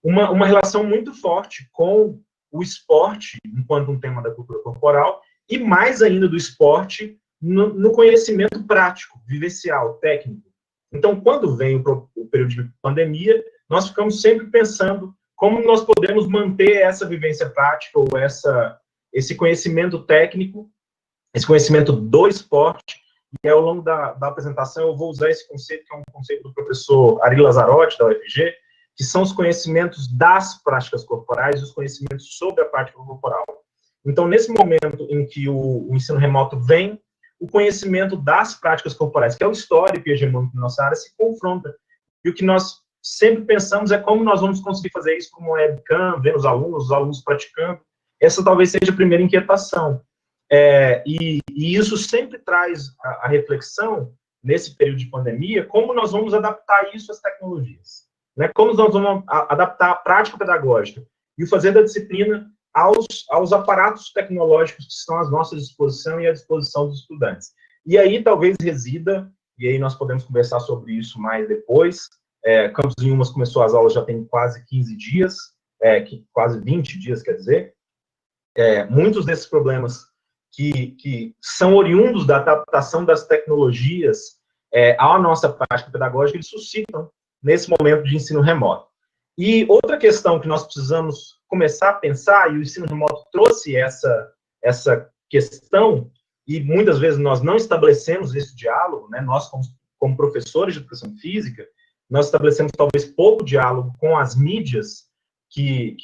uma relação muito forte com o esporte, enquanto um tema da cultura corporal, e mais ainda do esporte no conhecimento prático, vivencial, técnico. Então, quando vem o período de pandemia, nós ficamos sempre pensando como nós podemos manter essa vivência prática, ou esse conhecimento técnico, esse conhecimento do esporte. E ao longo da apresentação eu vou usar esse conceito, que é um conceito do professor Ari Lazzarotti, da UFG, que são os conhecimentos das práticas corporais e os conhecimentos sobre a prática corporal. Então, nesse momento em que o ensino remoto vem, o conhecimento das práticas corporais, que é o histórico e hegemônico da nossa área, se confronta. E o que nós sempre pensamos é como nós vamos conseguir fazer isso com uma webcam, vendo os alunos praticando. Essa talvez seja a primeira inquietação. E isso sempre traz a reflexão, nesse período de pandemia, como nós vamos adaptar isso às tecnologias. Né? Como nós vamos adaptar a prática pedagógica e o fazer da disciplina aos aparatos tecnológicos que estão à nossa disposição e à disposição dos estudantes. E aí talvez resida, e aí nós podemos conversar sobre isso mais depois, Campos Inhumas começou as aulas já tem quase 15 dias, quase 20 dias, quer dizer. Muitos desses problemas que são oriundos da adaptação das tecnologias à nossa prática pedagógica, eles suscitam nesse momento de ensino remoto. E outra questão que nós precisamos começar a pensar, e o ensino remoto trouxe essa questão, e muitas vezes nós não estabelecemos esse diálogo, né? Nós, como professores de educação física, nós estabelecemos talvez pouco diálogo com as mídias que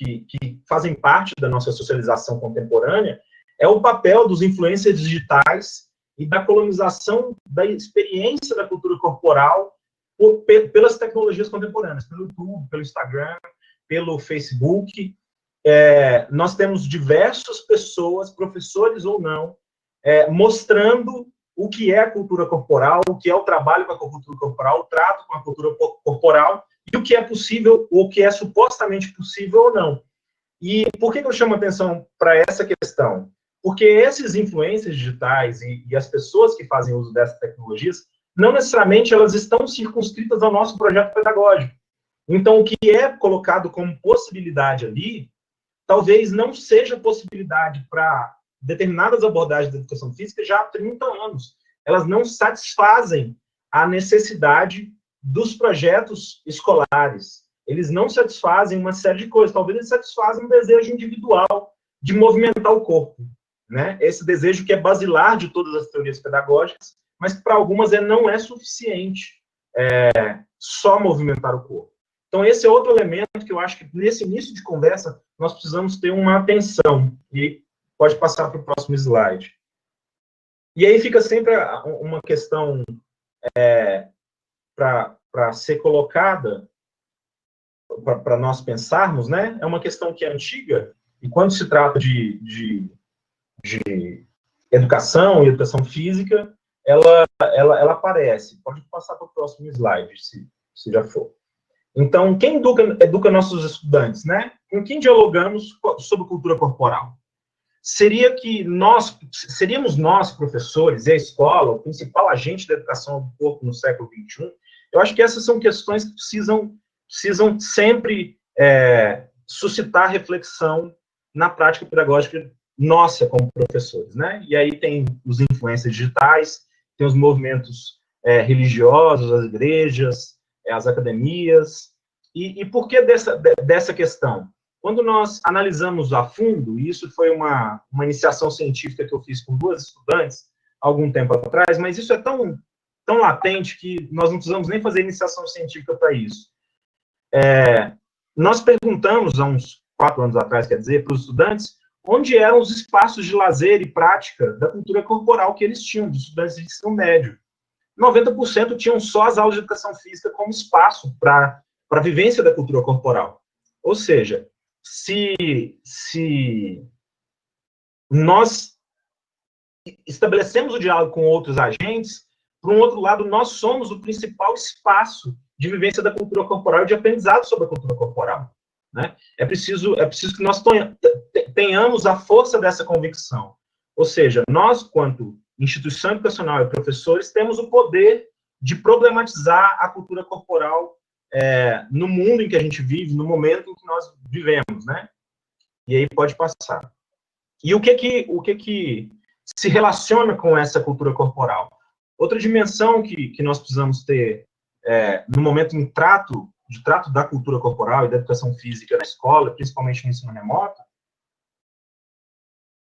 fazem parte da nossa socialização contemporânea, é o papel dos influencers digitais e da colonização da experiência da cultura corporal pelas tecnologias contemporâneas, pelo YouTube, pelo Instagram, pelo Facebook. Nós temos diversas pessoas, professores ou não, mostrando o que é a cultura corporal, o que é o trabalho com a cultura corporal, o trato com a cultura corporal, e o que é possível, ou o que é supostamente possível ou não. E por que eu chamo a atenção para essa questão? Porque esses influencers digitais e as pessoas que fazem uso dessas tecnologias, não necessariamente elas estão circunscritas ao nosso projeto pedagógico. Então, o que é colocado como possibilidade ali, talvez não seja possibilidade para determinadas abordagens da educação física já há 30 anos. Elas não satisfazem a necessidade dos projetos escolares. Eles não satisfazem uma série de coisas. Talvez eles satisfazem um desejo individual de movimentar o corpo, né? Esse desejo que é basilar de todas as teorias pedagógicas, mas que para algumas não é suficiente só movimentar o corpo. Então, esse é outro elemento que eu acho que, nesse início de conversa, nós precisamos ter uma atenção. E pode passar para o próximo slide. E aí fica sempre uma questão para ser colocada, para nós pensarmos, né? É uma questão que é antiga, e quando se trata de educação e educação física, ela aparece. Pode passar para o próximo slide, se já for. Então, quem educa nossos estudantes, né? Com quem dialogamos sobre cultura corporal? Seríamos nós, professores, e a escola, o principal agente da educação do corpo no século XXI? Eu acho que essas são questões que precisam sempre suscitar reflexão na prática pedagógica nossa como professores, né? E aí tem os influências digitais, tem os movimentos religiosos, as igrejas, as academias. E por que dessa questão? Quando nós analisamos a fundo, e isso foi uma iniciação científica que eu fiz com 2 estudantes, algum tempo atrás, mas isso é tão latente que nós não precisamos nem fazer iniciação científica para isso. Nós perguntamos, há uns 4 anos atrás, quer dizer, para os estudantes, onde eram os espaços de lazer e prática da cultura corporal que eles tinham, dos estudantes de ensino médio. 90% tinham só as aulas de educação física como espaço para a vivência da cultura corporal. Ou seja, se nós estabelecemos o diálogo com outros agentes, por um outro lado, nós somos o principal espaço de vivência da cultura corporal e de aprendizado sobre a cultura corporal, né? É preciso que nós tenhamos a força dessa convicção. Ou seja, nós, quanto instituição educacional e professores, temos o poder de problematizar a cultura corporal no mundo em que a gente vive, no momento em que nós vivemos, né? E aí pode passar. E o que se relaciona com essa cultura corporal? Outra dimensão que nós precisamos ter no momento de trato da cultura corporal e da educação física na escola, principalmente no ensino remoto,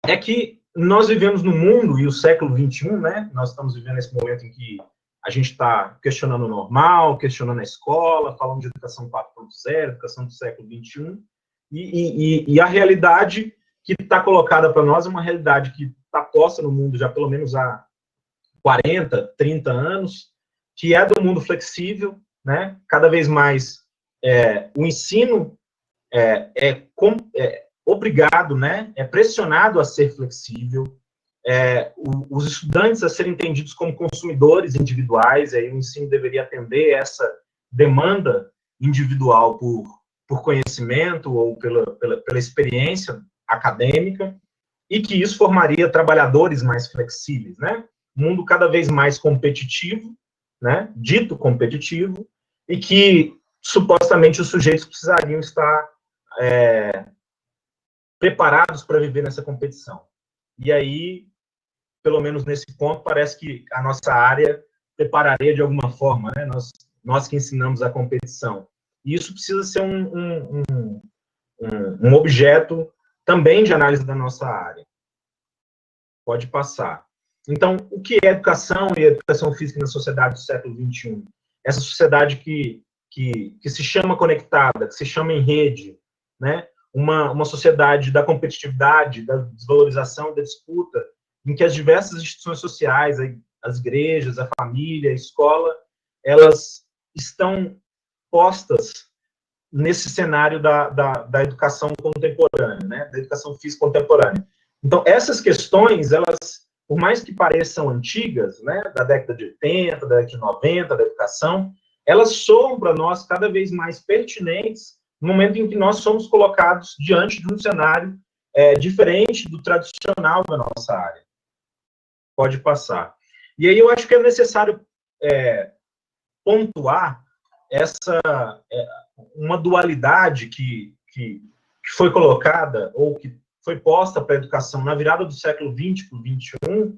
é que nós vivemos no mundo, e o século XXI, né? Nós estamos vivendo esse momento em que a gente está questionando o normal, questionando a escola, falando de educação 4.0, educação do século XXI, e a realidade que está colocada para nós é uma realidade que está posta no mundo já pelo menos há 40, 30 anos, que é do mundo flexível, né? Cada vez mais o ensino é obrigado, né? É pressionado a ser flexível, os estudantes a serem entendidos como consumidores individuais, aí o ensino deveria atender essa demanda individual por conhecimento ou pela experiência acadêmica, e que isso formaria trabalhadores mais flexíveis, né? Um mundo cada vez mais competitivo, né? Dito competitivo, e que supostamente os sujeitos precisariam estar preparados para viver nessa competição. E aí, pelo menos nesse ponto, parece que a nossa área prepararia de alguma forma, né? Nós que ensinamos a competição. E isso precisa ser um objeto também de análise da nossa área. Pode passar. Então, o que é educação e educação física na sociedade do século XXI? Essa sociedade que se chama conectada, que se chama em rede, né? Uma sociedade da competitividade, da desvalorização, da disputa, em que as diversas instituições sociais, as igrejas, a família, a escola, elas estão postas nesse cenário da educação contemporânea, né? Da educação física contemporânea. Então, essas questões, elas, por mais que pareçam antigas, né, da década de 80, da década de 90, da educação, elas soam para nós cada vez mais pertinentes no momento em que nós somos colocados diante de um cenário diferente do tradicional da nossa área. Pode passar. E aí eu acho que é necessário pontuar uma dualidade que foi colocada, ou que foi posta para a educação na virada do século XX para o XXI,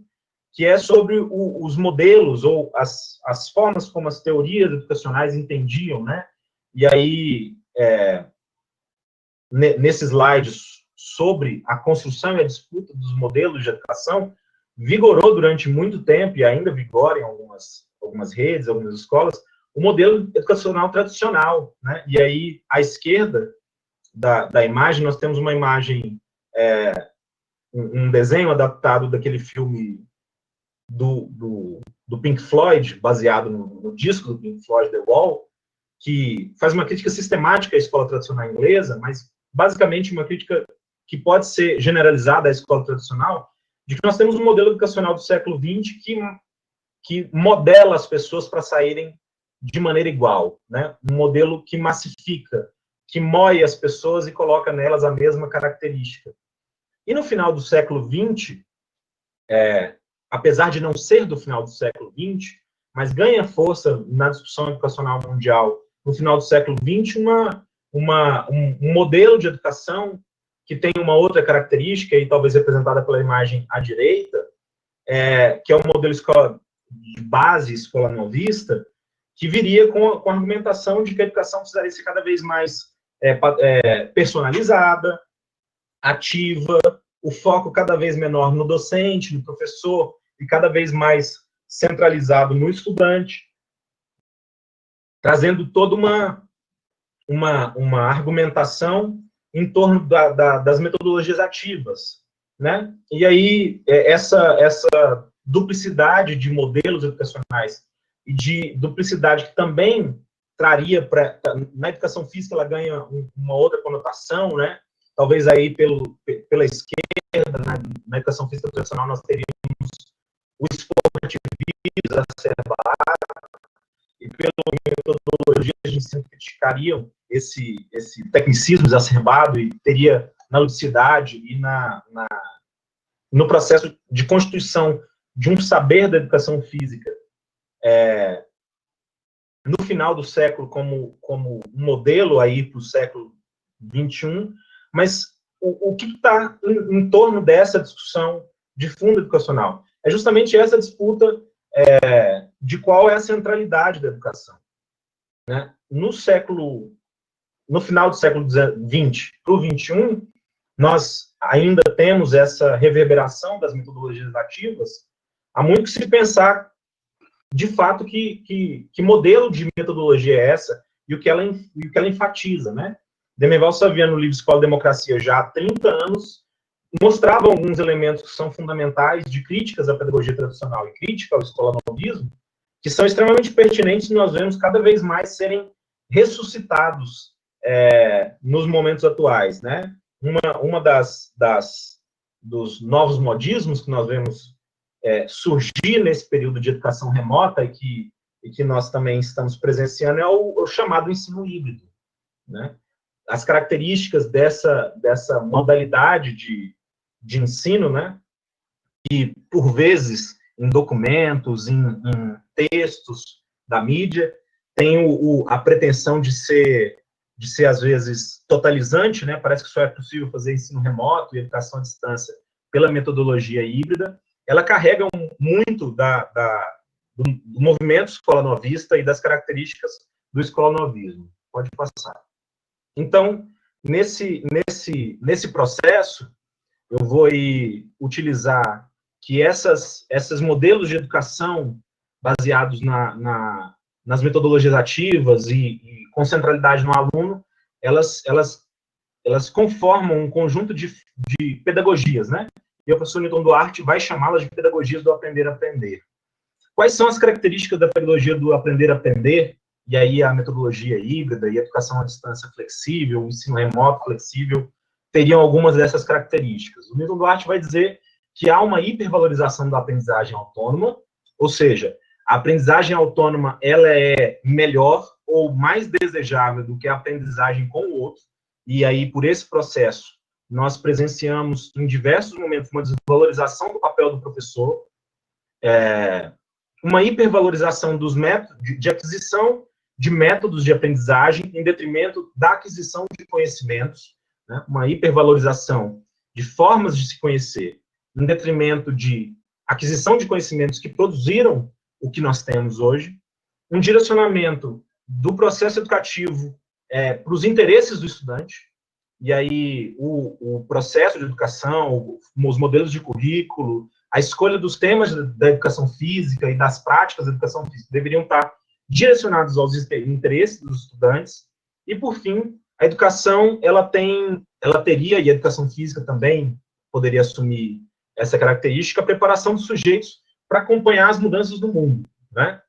que é sobre os modelos, ou as formas como as teorias educacionais entendiam, né? E aí, nesse slide sobre a construção e a disputa dos modelos de educação, vigorou durante muito tempo, e ainda vigora em algumas redes, algumas escolas, o modelo educacional tradicional, né? E aí, à esquerda da imagem, nós temos uma imagem, um desenho adaptado daquele filme do Pink Floyd, baseado no disco do Pink Floyd, The Wall, que faz uma crítica sistemática à escola tradicional inglesa, mas basicamente uma crítica que pode ser generalizada à escola tradicional, de que nós temos um modelo educacional do século XX que modela as pessoas para saírem de maneira igual, né? Um modelo que massifica, que moe as pessoas e coloca nelas a mesma característica. E no final do século XX, apesar de não ser do final do século XX, mas ganha força na discussão educacional mundial no final do século XX, um modelo de educação que tem uma outra característica, e talvez representada pela imagem à direita, que é o modelo escola de base, escola novista, que viria com a argumentação de que a educação precisaria ser cada vez mais personalizada, ativa, o foco cada vez menor no docente, no professor, e cada vez mais centralizado no estudante, trazendo toda uma argumentação em torno das metodologias ativas, né? E aí, essa duplicidade de modelos educacionais e de duplicidade que também traria na educação física, ela ganha uma outra conotação, né? Talvez aí pela esquerda, na educação física tradicional, nós teríamos o esportivismo exacerbado, e pela metodologia de ensino criticariam esse tecnicismo exacerbado e teria na ludicidade e no processo de constituição de um saber da educação física no final do século como um modelo aí para o século XXI, mas o que está em torno dessa discussão de fundo educacional? É justamente essa disputa de qual é a centralidade da educação, né? No final do século XX para o XXI, nós ainda temos essa reverberação das metodologias ativas. Há muito que se pensar, de fato, que modelo de metodologia é essa e o que ela enfatiza, né? Demerval Saviano, no livro Escola e Democracia, já há 30 anos, mostrava alguns elementos que são fundamentais de críticas à pedagogia tradicional e crítica ao escolanovismo, que são extremamente pertinentes e nós vemos cada vez mais serem ressuscitados nos momentos atuais, né? Uma dos novos modismos que nós vemos surgir nesse período de educação remota e que nós também estamos presenciando é o chamado ensino híbrido, né? As características dessa modalidade de ensino, né? E, por vezes, em documentos, em textos da mídia, tem a pretensão de ser, às vezes, totalizante, né? Parece que só é possível fazer ensino remoto e educação à distância pela metodologia híbrida. Ela carrega muito do movimento escola-novista e das características do escolanovismo. Pode passar. Então, nesse processo, eu vou utilizar que esses modelos de educação baseados nas metodologias ativas e com centralidade no aluno, elas conformam um conjunto de pedagogias, né? E o professor Newton Duarte vai chamá-las de pedagogias do aprender-aprender. Quais são as características da pedagogia do aprender-aprender? E aí a metodologia híbrida e a educação à distância flexível, o ensino remoto flexível, teriam algumas dessas características. O Newton Duarte vai dizer que há uma hipervalorização da aprendizagem autônoma, ou seja, a aprendizagem autônoma ela é melhor ou mais desejável do que a aprendizagem com o outro, e aí, por esse processo, nós presenciamos em diversos momentos uma desvalorização do papel do professor, uma hipervalorização dos métodos de aquisição de métodos de aprendizagem em detrimento da aquisição de conhecimentos, né? Uma hipervalorização de formas de se conhecer em detrimento de aquisição de conhecimentos que produziram o que nós temos hoje, um direcionamento do processo educativo para os interesses do estudante, e aí o processo de educação, os modelos de currículo, a escolha dos temas da educação física e das práticas da educação física deveriam estar direcionados aos interesses dos estudantes. E, por fim, a educação, ela teria, e a educação física também poderia assumir essa característica, a preparação dos sujeitos para acompanhar as mudanças do mundo, né?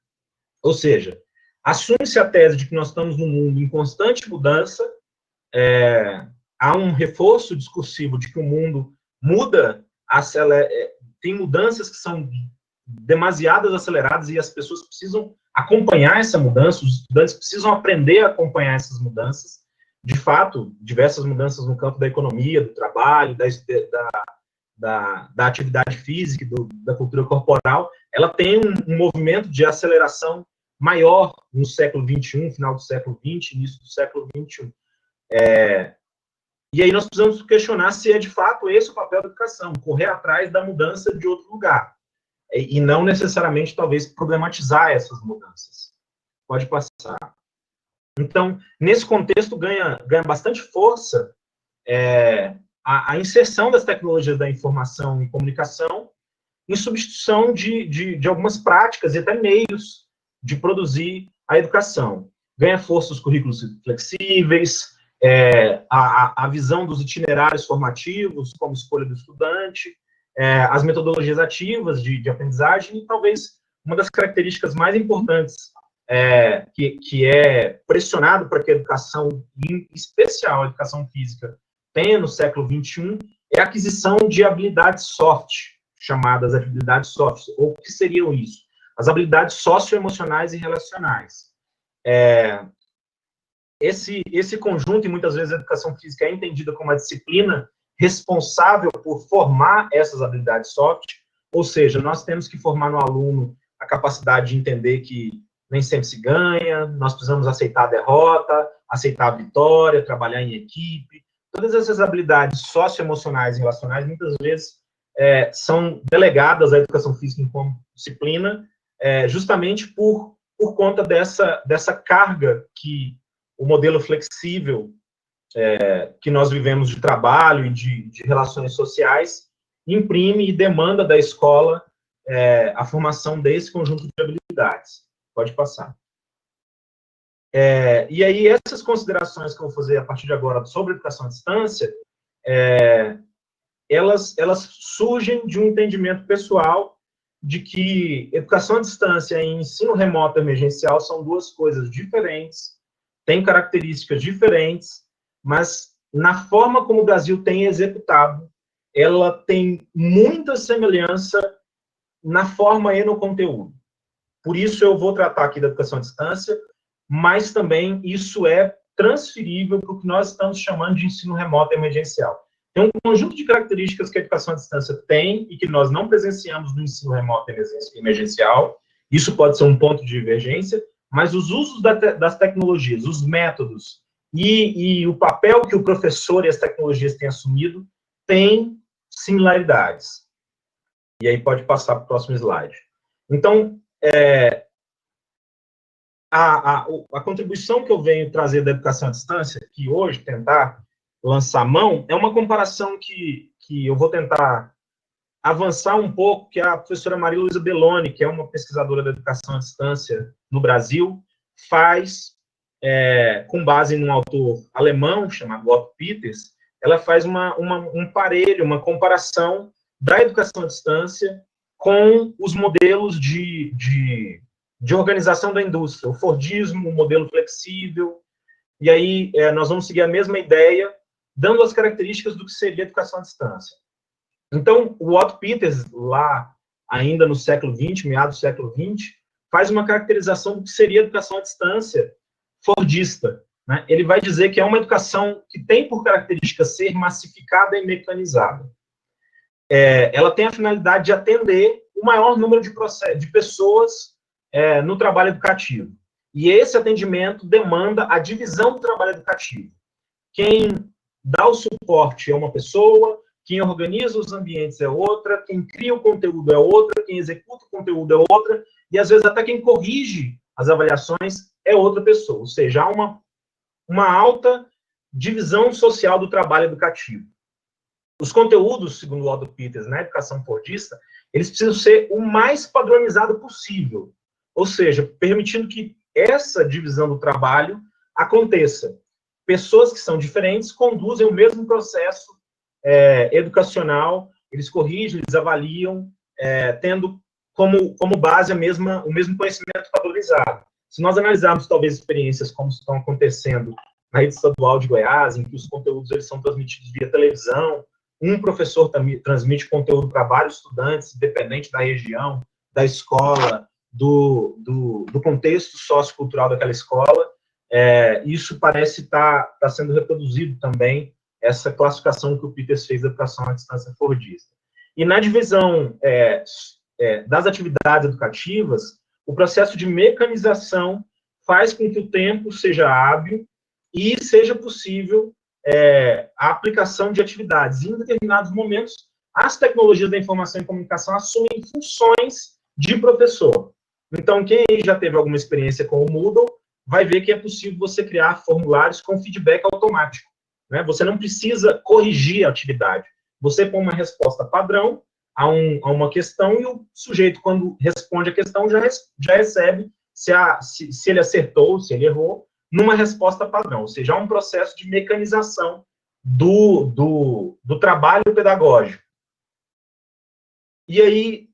Ou seja, assume-se a tese de que nós estamos num mundo em constante mudança, há um reforço discursivo de que o mundo muda, tem mudanças que são demasiadas aceleradas e as pessoas precisam acompanhar essa mudança, os estudantes precisam aprender a acompanhar essas mudanças. De fato, diversas mudanças no campo da economia, do trabalho, da atividade física, da cultura corporal, ela tem um movimento de aceleração maior no século XXI, final do século XX, início do século XXI. E aí nós precisamos questionar se é de fato esse o papel da educação, correr atrás da mudança de outro lugar, e não necessariamente, talvez, problematizar essas mudanças. Pode passar. Então, nesse contexto, ganha bastante força a inserção das tecnologias da informação e comunicação em substituição de algumas práticas e até meios de produzir a educação. Ganha força os currículos flexíveis, a visão dos itinerários formativos, como escolha do estudante, as metodologias ativas de aprendizagem, e talvez uma das características mais importantes que é pressionado para que a educação, em especial a educação física, tenha no século XXI, é a aquisição de habilidades soft, chamadas habilidades soft. Ou o que seriam isso? As habilidades socioemocionais e relacionais. Esse conjunto, e muitas vezes a educação física é entendida como a disciplina responsável por formar essas habilidades soft, ou seja, nós temos que formar no aluno a capacidade de entender que nem sempre se ganha, nós precisamos aceitar a derrota, aceitar a vitória, trabalhar em equipe. Todas essas habilidades socioemocionais e relacionais, muitas vezes, são delegadas à educação física como disciplina, justamente por conta dessa carga que o modelo flexível que nós vivemos de trabalho e de relações sociais imprime e demanda da escola a formação desse conjunto de habilidades. Pode passar. E aí, essas considerações que eu vou fazer a partir de agora sobre educação à distância, elas surgem de um entendimento pessoal de que educação à distância e ensino remoto emergencial são duas coisas diferentes, têm características diferentes, mas na forma como o Brasil tem executado, ela tem muita semelhança na forma e no conteúdo. Por isso eu vou tratar aqui da educação à distância, mas também isso é transferível para o que nós estamos chamando de ensino remoto emergencial. Tem um conjunto de características que a educação à distância tem e que nós não presenciamos no ensino remoto emergencial. Isso pode ser um ponto de divergência, mas os usos das tecnologias, os métodos e o papel que o professor e as tecnologias têm assumido têm similaridades. E aí pode passar para o próximo slide. Então, a contribuição que eu venho trazer da educação à distância, que hoje tentar lançar mão, é uma comparação que eu vou tentar avançar um pouco, que a professora Maria Luísa Belloni, que é uma pesquisadora da educação à distância no Brasil, faz, com base num autor alemão, chamado Otto Peters, ela faz um parelho, uma comparação da educação à distância com os modelos de organização da indústria, o Fordismo, o modelo flexível, e aí nós vamos seguir a mesma ideia, dando as características do que seria a educação à distância. Então, o Otto Peters, lá ainda no século XX, meados do século XX, faz uma caracterização do que seria a educação à distância fordista, né? Ele vai dizer que é uma educação que tem por característica ser massificada e mecanizada. Ela tem a finalidade de atender o maior número de pessoas no trabalho educativo. E esse atendimento demanda a divisão do trabalho educativo. Quem dá o suporte é uma pessoa, quem organiza os ambientes é outra, quem cria o conteúdo é outra, quem executa o conteúdo é outra, e às vezes até quem corrige as avaliações é outra pessoa. Ou seja, há uma alta divisão social do trabalho educativo. Os conteúdos, segundo o Otto Peters, na educação fordista, eles precisam ser o mais padronizado possível. Ou seja, permitindo que essa divisão do trabalho aconteça. Pessoas que são diferentes conduzem o mesmo processo educacional, eles corrigem, eles avaliam, tendo como base o mesmo conhecimento padronizado. Se nós analisarmos, talvez, experiências como estão acontecendo na rede estadual de Goiás, em que os conteúdos eles são transmitidos via televisão, um professor transmite conteúdo para vários estudantes, independente da região, da escola, do contexto sociocultural daquela escola, isso parece estar sendo reproduzido também, essa classificação que o Peters fez da educação à distância fordista. E na divisão das atividades educativas, o processo de mecanização faz com que o tempo seja hábil e seja possível a aplicação de atividades. E, em determinados momentos, as tecnologias da informação e comunicação assumem funções de professor. Então, quem já teve alguma experiência com o Moodle, vai ver que é possível você criar formulários com feedback automático, né? Você não precisa corrigir a atividade. Você põe uma resposta padrão a uma questão e o sujeito, quando responde a questão, já recebe se ele acertou, se ele errou, numa resposta padrão. Ou seja, há um processo de mecanização do trabalho pedagógico. E aí,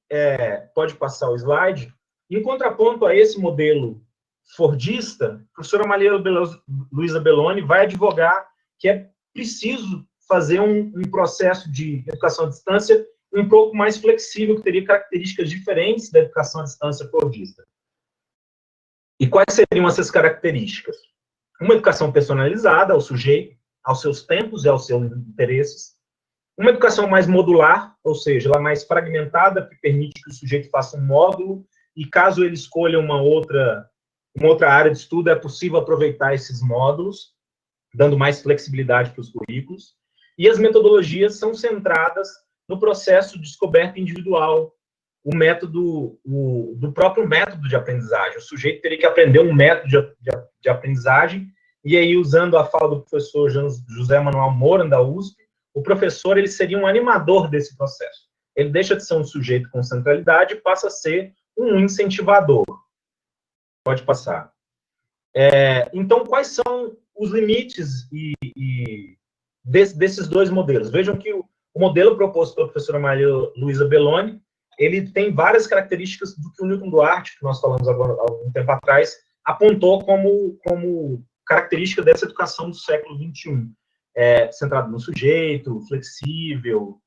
pode passar o slide. Em contraponto a esse modelo fordista, a professora Maria Luísa Belloni vai advogar que é preciso fazer um processo de educação à distância um pouco mais flexível, que teria características diferentes da educação à distância fordista. E quais seriam essas características? Uma educação personalizada ao sujeito, aos seus tempos e aos seus interesses. Uma educação mais modular, ou seja, ela mais fragmentada, que permite que o sujeito faça um módulo, e caso ele escolha uma outra área de estudo, é possível aproveitar esses módulos, dando mais flexibilidade para os currículos. E as metodologias são centradas no processo de descoberta individual, do próprio método de aprendizagem. O sujeito teria que aprender um método de aprendizagem, e aí, usando a fala do professor José Manuel Moura, da USP, o professor ele seria um animador desse processo. Ele deixa de ser um sujeito com centralidade e passa a ser um incentivador. Pode passar. Então, quais são os limites desses dois modelos? Vejam que o modelo proposto pela professora Maria Luísa Belloni, ele tem várias características do que o Newton Duarte, que nós falamos agora, há algum tempo atrás, apontou como característica dessa educação do século XXI. Centrado no sujeito, flexível,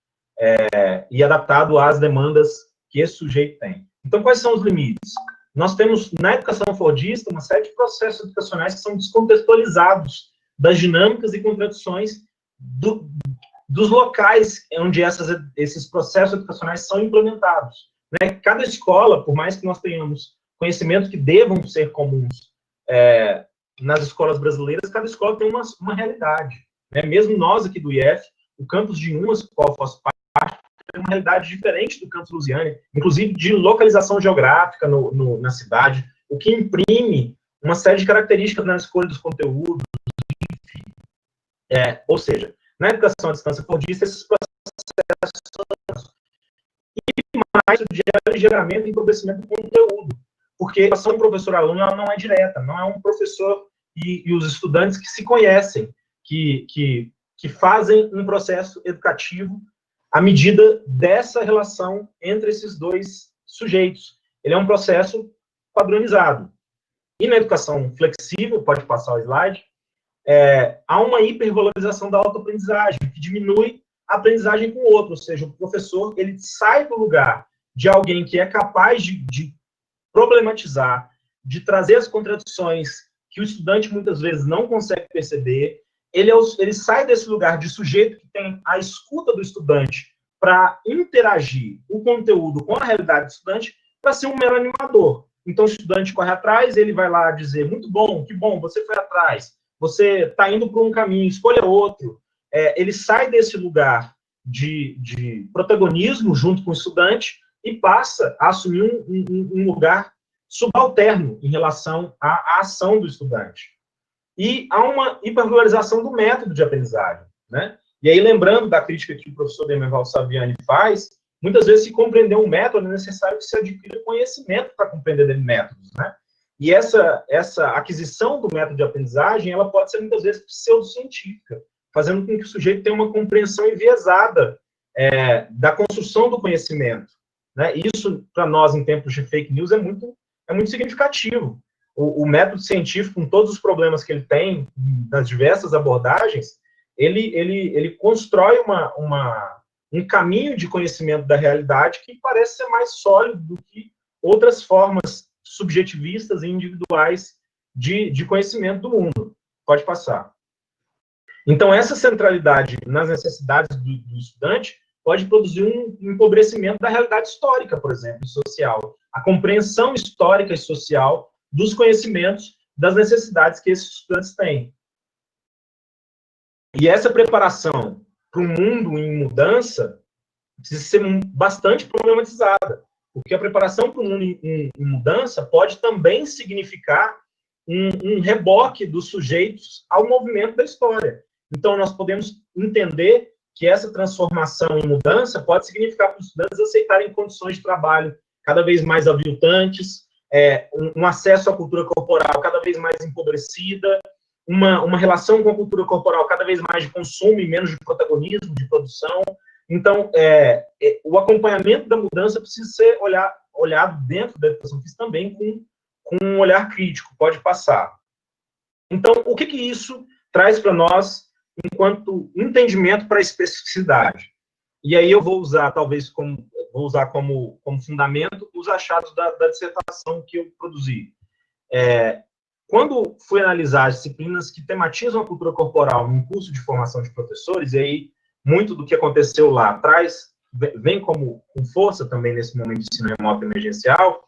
e adaptado às demandas que esse sujeito tem. Então, quais são os limites? Nós temos, na educação fordista, uma série de processos educacionais que são descontextualizados das dinâmicas e contradições dos locais onde esses processos educacionais são implementados. Né? Cada escola, por mais que nós tenhamos conhecimentos que devam ser comuns nas escolas brasileiras, cada escola tem uma realidade. Né? Mesmo nós aqui do IF, o campus de Umas, qual eu faço parte, tem uma realidade diferente do campus Lusiânia, inclusive de localização geográfica na cidade, o que imprime uma série de características na escolha dos conteúdos, enfim. Ou seja, na educação à distância fordista, esses processos e mais o geramento e empobrecimento do conteúdo, porque a relação professor-aluno não é direta, não é um professor e os estudantes que se conhecem, que fazem um processo educativo à medida dessa relação entre esses dois sujeitos. Ele é um processo padronizado. E na educação flexível, pode passar o slide, há uma hipervalorização da autoaprendizagem, que diminui a aprendizagem com o outro, ou seja, o professor ele sai do lugar de alguém que é capaz de problematizar, de trazer as contradições que o estudante muitas vezes não consegue perceber. Ele sai desse lugar de sujeito que tem a escuta do estudante para interagir o conteúdo com a realidade do estudante para ser um mero animador. Então, o estudante corre atrás, ele vai lá dizer, muito bom, que bom, você foi atrás, você está indo por um caminho, escolha outro. Ele sai desse lugar de protagonismo junto com o estudante e passa a assumir um lugar subalterno em relação à ação do estudante. E há uma hipervalorização do método de aprendizagem, né? E aí, lembrando da crítica que o professor Demerval Saviani faz, muitas vezes, se compreender um método, é necessário que se adquira conhecimento para compreender métodos, né? E essa aquisição do método de aprendizagem, ela pode ser muitas vezes pseudocientífica, fazendo com que o sujeito tenha uma compreensão enviesada da construção do conhecimento, né? Isso, para nós, em tempos de fake news, é muito significativo. O método científico, com todos os problemas que ele tem, nas diversas abordagens, ele constrói um caminho de conhecimento da realidade que parece ser mais sólido do que outras formas subjetivistas e individuais de conhecimento do mundo. Pode passar. Então, essa centralidade nas necessidades do estudante pode produzir um empobrecimento da realidade histórica, por exemplo, e social. A compreensão histórica e social dos conhecimentos, das necessidades que esses estudantes têm. E essa preparação para um mundo em mudança precisa ser bastante problematizada, porque a preparação para um mundo em mudança pode também significar um reboque dos sujeitos ao movimento da história. Então, nós podemos entender que essa transformação em mudança pode significar para os estudantes aceitarem condições de trabalho cada vez mais aviltantes, um acesso à cultura corporal cada vez mais empobrecida, uma relação com a cultura corporal cada vez mais de consumo e menos de protagonismo, de produção. Então, o acompanhamento da mudança precisa ser olhado dentro da educação física também com um olhar crítico, pode passar. Então, o que isso traz para nós enquanto entendimento para a especificidade? E aí eu vou usar, talvez, como fundamento os achados da dissertação que eu produzi. Quando fui analisar as disciplinas que tematizam a cultura corporal num curso de formação de professores, e aí muito do que aconteceu lá atrás vem com força também nesse momento de ensino remoto emergencial,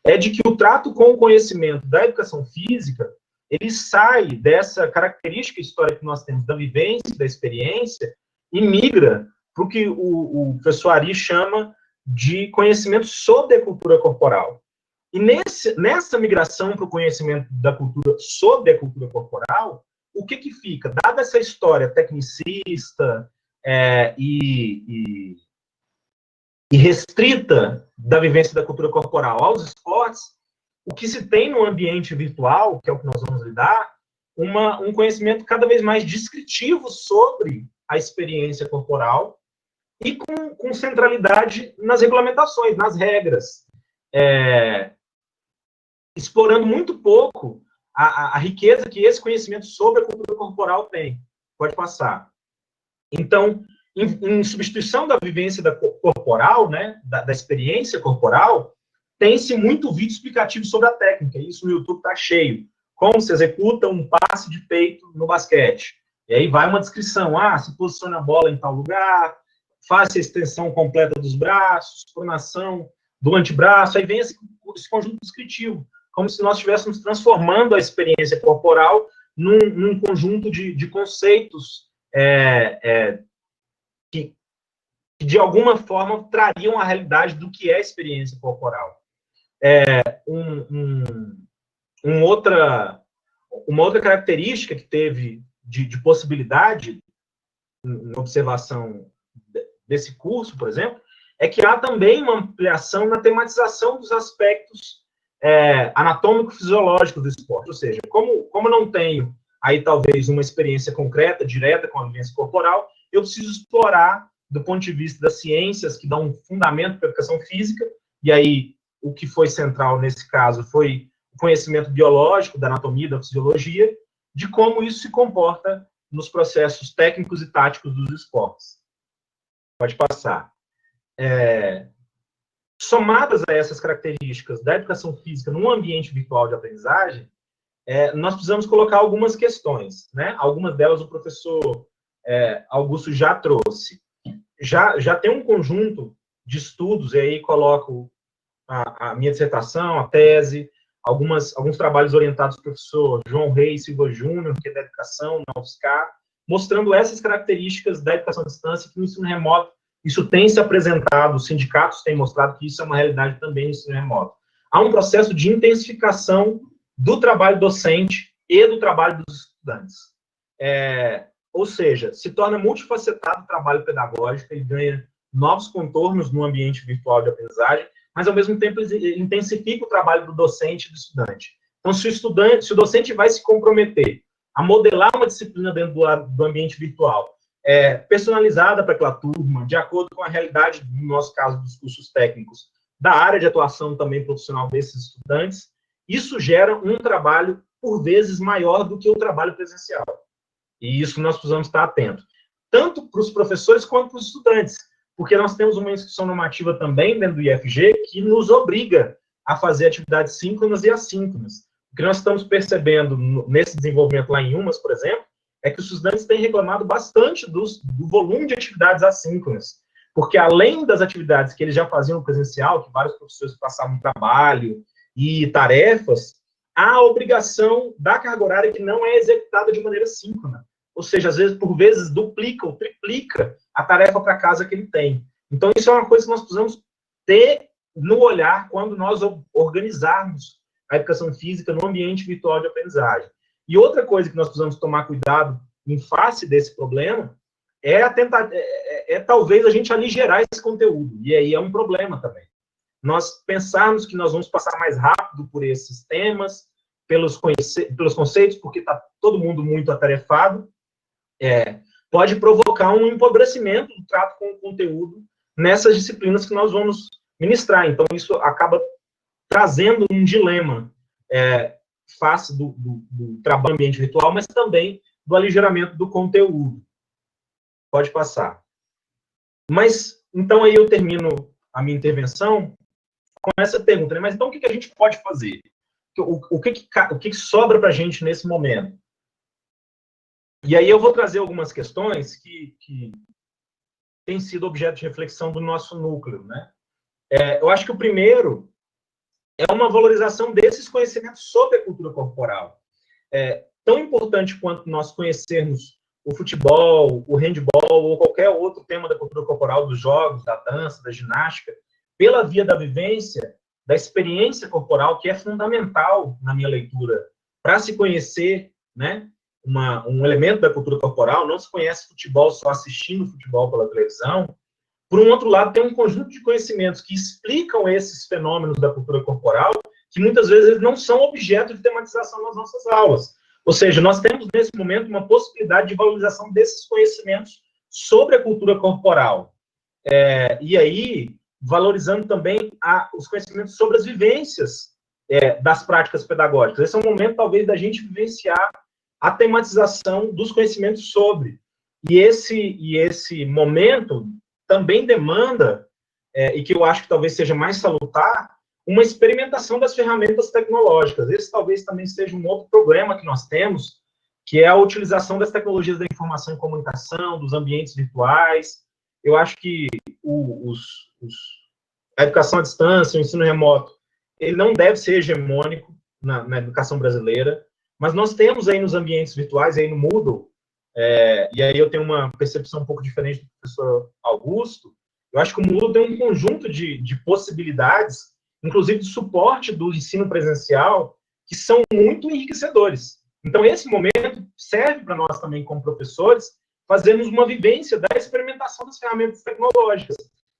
é de que o trato com o conhecimento da educação física, ele sai dessa característica histórica que nós temos da vivência, da experiência, e migra para o que o professor Ari chama de conhecimento sobre a cultura corporal. E nessa migração para o conhecimento da cultura sobre a cultura corporal, o que fica? Dada essa história tecnicista e restrita da vivência da cultura corporal aos esportes, o que se tem no ambiente virtual, que é o que nós vamos lidar, um conhecimento cada vez mais descritivo sobre a experiência corporal e com centralidade nas regulamentações, nas regras, explorando muito pouco a riqueza que esse conhecimento sobre a cultura corporal tem. Pode passar. Então, em substituição da vivência corporal, né, da experiência corporal, tem-se muito vídeo explicativo sobre a técnica. Isso no YouTube está cheio. Como se executa um passe de peito no basquete. E aí vai uma descrição. Se posiciona a bola em tal lugar, faça a extensão completa dos braços, pronação do antebraço. Aí vem esse conjunto descritivo. Como se nós estivéssemos transformando a experiência corporal num conjunto de conceitos que, de alguma forma, trariam a realidade do que é a experiência corporal. Uma outra característica que teve de possibilidade na observação desse curso, por exemplo, é que há também uma ampliação na tematização dos aspectos anatômico-fisiológicos do esporte. Ou seja, como não tenho aí talvez uma experiência concreta, direta com a vivência corporal, eu preciso explorar do ponto de vista das ciências que dão um fundamento para a educação física, e aí o que foi central nesse caso foi o conhecimento biológico da anatomia, da fisiologia, de como isso se comporta nos processos técnicos e táticos dos esportes. Pode passar. Somadas a essas características da educação física num ambiente virtual de aprendizagem, nós precisamos colocar algumas questões, né? Algumas delas o professor Augusto já trouxe. Já tem um conjunto de estudos, e aí coloco a minha dissertação, a tese, alguns trabalhos orientados pelo professor João Reis Silva Júnior, que é da educação, na UFSCar, mostrando essas características da educação à distância, que no ensino remoto isso tem se apresentado, os sindicatos têm mostrado que isso é uma realidade também no ensino remoto. Há um processo de intensificação do trabalho docente e do trabalho dos estudantes. Ou seja, se torna multifacetado o trabalho pedagógico, ele ganha novos contornos no ambiente virtual de aprendizagem, mas, ao mesmo tempo, ele intensifica o trabalho do docente e do estudante. Então, se o docente vai se comprometer a modelar uma disciplina dentro do ambiente virtual, personalizada para aquela turma, de acordo com a realidade, no nosso caso, dos cursos técnicos, da área de atuação também profissional desses estudantes, isso gera um trabalho, por vezes, maior do que o trabalho presencial. E isso nós precisamos estar atentos. Tanto para os professores quanto para os estudantes, porque nós temos uma instituição normativa também dentro do IFG que nos obriga a fazer atividades síncronas e assíncronas. O que nós estamos percebendo nesse desenvolvimento lá em UMAS, por exemplo, é que os estudantes têm reclamado bastante do volume de atividades assíncronas, porque além das atividades que eles já faziam no presencial, que vários professores passavam trabalho e tarefas, há a obrigação da carga horária que não é executada de maneira síncrona. Ou seja, às vezes, por vezes, duplica ou triplica a tarefa para casa que ele tem. Então, isso é uma coisa que nós precisamos ter no olhar quando nós organizarmos a educação física no ambiente virtual de aprendizagem. E outra coisa que nós precisamos tomar cuidado em face desse problema é talvez a gente aligerar esse conteúdo. E aí é um problema também. Nós pensarmos que nós vamos passar mais rápido por esses temas, pelos conceitos, porque está todo mundo muito atarefado, pode provocar um empobrecimento do trato com o conteúdo nessas disciplinas que nós vamos ministrar. Então, isso acaba trazendo um dilema face do trabalho no ambiente virtual, mas também do aligeramento do conteúdo. Pode passar. Mas, então, aí eu termino a minha intervenção com essa pergunta, né? Mas então o que a gente pode fazer? O que sobra para a gente nesse momento? E aí eu vou trazer algumas questões que têm sido objeto de reflexão do nosso núcleo, né? Eu acho que o primeiro é uma valorização desses conhecimentos sobre a cultura corporal. Tão importante quanto nós conhecermos o futebol, o handball ou qualquer outro tema da cultura corporal, dos jogos, da dança, da ginástica, pela via da vivência, da experiência corporal, que é fundamental na minha leitura, para se conhecer, né, um elemento da cultura corporal. Não se conhece futebol só assistindo futebol pela televisão. Por um outro lado, tem um conjunto de conhecimentos que explicam esses fenômenos da cultura corporal, que muitas vezes eles não são objeto de tematização nas nossas aulas. Ou seja, nós temos, nesse momento, uma possibilidade de valorização desses conhecimentos sobre a cultura corporal. E aí, valorizando também os conhecimentos sobre as vivências das práticas pedagógicas. Esse é um momento, talvez, da gente vivenciar a tematização dos conhecimentos sobre. E esse momento também demanda, e que eu acho que talvez seja mais salutar, uma experimentação das ferramentas tecnológicas. Esse talvez também seja um outro problema que nós temos, que é a utilização das tecnologias da informação e comunicação, dos ambientes virtuais. Eu acho que a educação à distância, o ensino remoto, ele não deve ser hegemônico na educação brasileira, mas nós temos aí nos ambientes virtuais, aí no Moodle, e aí eu tenho uma percepção um pouco diferente do professor Augusto. Eu acho que o Moodle tem um conjunto de possibilidades, inclusive de suporte do ensino presencial, que são muito enriquecedores. Então, esse momento serve para nós também, como professores, fazermos uma vivência da experimentação das ferramentas tecnológicas,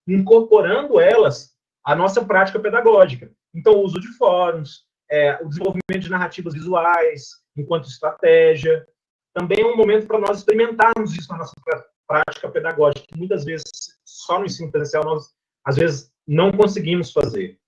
incorporando elas à nossa prática pedagógica. Então, o uso de fóruns, o desenvolvimento de narrativas visuais, enquanto estratégia. Também é um momento para nós experimentarmos isso na nossa prática pedagógica, que muitas vezes, só no ensino presencial, nós, às vezes, não conseguimos fazer.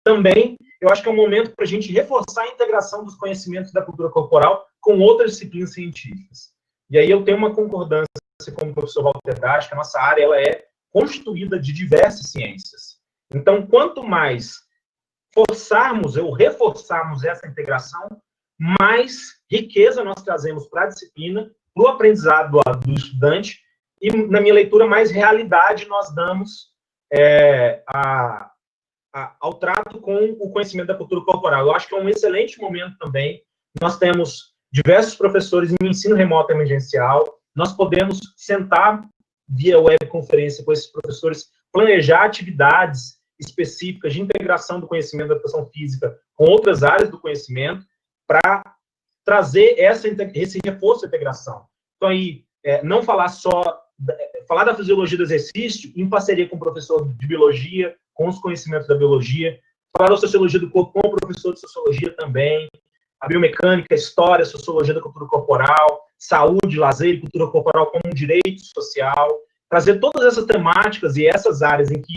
Também, eu acho que é um momento para a gente reforçar a integração dos conhecimentos da cultura corporal com outras disciplinas científicas. E aí eu tenho uma concordância com o professor Walter Dasch, que a nossa área ela é constituída de diversas ciências. Então, quanto mais forçarmos ou reforçarmos essa integração, mais riqueza nós trazemos para a disciplina, para o aprendizado do estudante, e, na minha leitura, mais realidade nós damos ao trato com o conhecimento da cultura corporal. Eu acho que é um excelente momento também. Nós temos diversos professores em ensino remoto emergencial, nós podemos sentar via webconferência com esses professores, planejar atividades específicas de integração do conhecimento da educação física com outras áreas do conhecimento, para trazer esse reforço da integração. Então, aí, não falar falar da fisiologia do exercício em parceria com o professor de biologia, com os conhecimentos da biologia, falar da sociologia do corpo com o professor de sociologia também, a biomecânica, a história, a sociologia da cultura corporal, saúde, lazer e cultura corporal como um direito social, trazer todas essas temáticas e essas áreas em que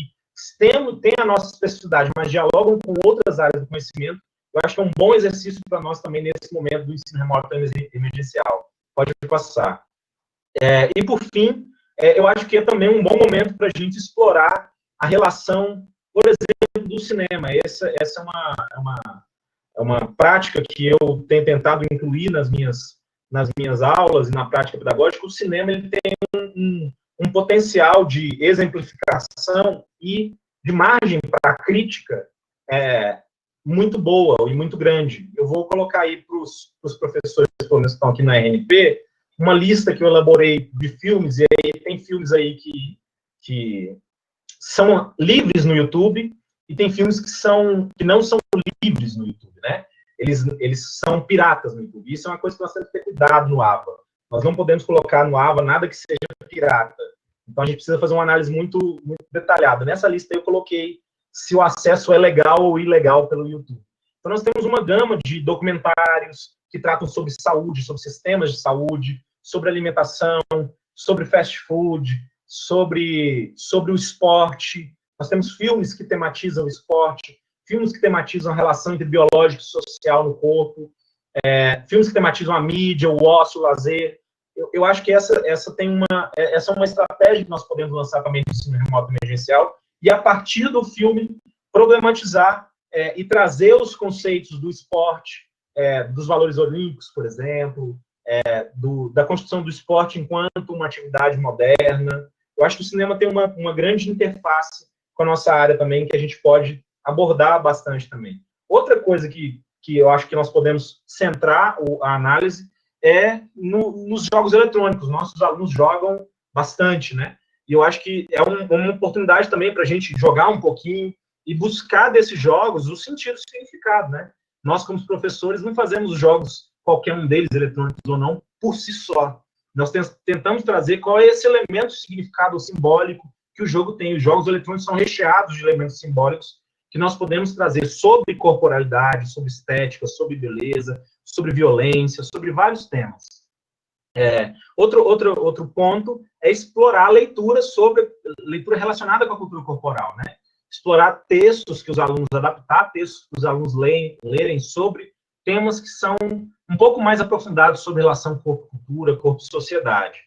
tem a nossa especificidade, mas dialogam com outras áreas do conhecimento, eu acho que é um bom exercício para nós também nesse momento do ensino remoto emergencial. Pode passar. E, por fim, eu acho que é também um bom momento para a gente explorar a relação, por exemplo, do cinema. Essa é uma prática que eu tenho tentado incluir nas minhas aulas e na prática pedagógica. O cinema ele tem um potencial de exemplificação e de margem para a crítica muito boa e muito grande. Eu vou colocar aí para os professores que estão aqui na RNP uma lista que eu elaborei de filmes, e aí tem filmes aí que são livres no YouTube, e tem filmes que não são livres no YouTube, né? Eles são piratas no YouTube. Isso é uma coisa que nós temos que ter cuidado no AVA. Nós não podemos colocar no AVA nada que seja pirata. Então, a gente precisa fazer uma análise muito, muito detalhada. Nessa lista eu coloquei se o acesso é legal ou ilegal pelo YouTube. Então, nós temos uma gama de documentários que tratam sobre saúde, sobre sistemas de saúde, sobre alimentação, sobre fast food, sobre o esporte. Nós temos filmes que tematizam o esporte, filmes que tematizam a relação entre biológico e social no corpo, filmes que tematizam a mídia, o ócio, o lazer. Eu acho que essa é uma estratégia que nós podemos lançar também no ensino remoto emergencial, e a partir do filme problematizar e trazer os conceitos do esporte, dos valores olímpicos, por exemplo, da construção do esporte enquanto uma atividade moderna. Eu acho que o cinema tem uma grande interface com a nossa área também, que a gente pode abordar bastante também. Outra coisa que eu acho que nós podemos centrar a análise nos jogos eletrônicos. Nossos alunos jogam bastante, né? E eu acho que é uma oportunidade também para a gente jogar um pouquinho e buscar desses jogos o sentido, o significado, né? Nós, como professores, não fazemos os jogos, qualquer um deles, eletrônicos ou não, por si só. Nós tentamos trazer qual é esse elemento significado simbólico que o jogo tem. Os jogos eletrônicos são recheados de elementos simbólicos que nós podemos trazer sobre corporalidade, sobre estética, sobre beleza, sobre violência, sobre vários temas. Outro ponto é explorar a leitura relacionada com a cultura corporal, né? Explorar textos que os alunos adaptar, textos que os alunos lerem sobre temas que são um pouco mais aprofundados sobre relação corpo-cultura, corpo-sociedade.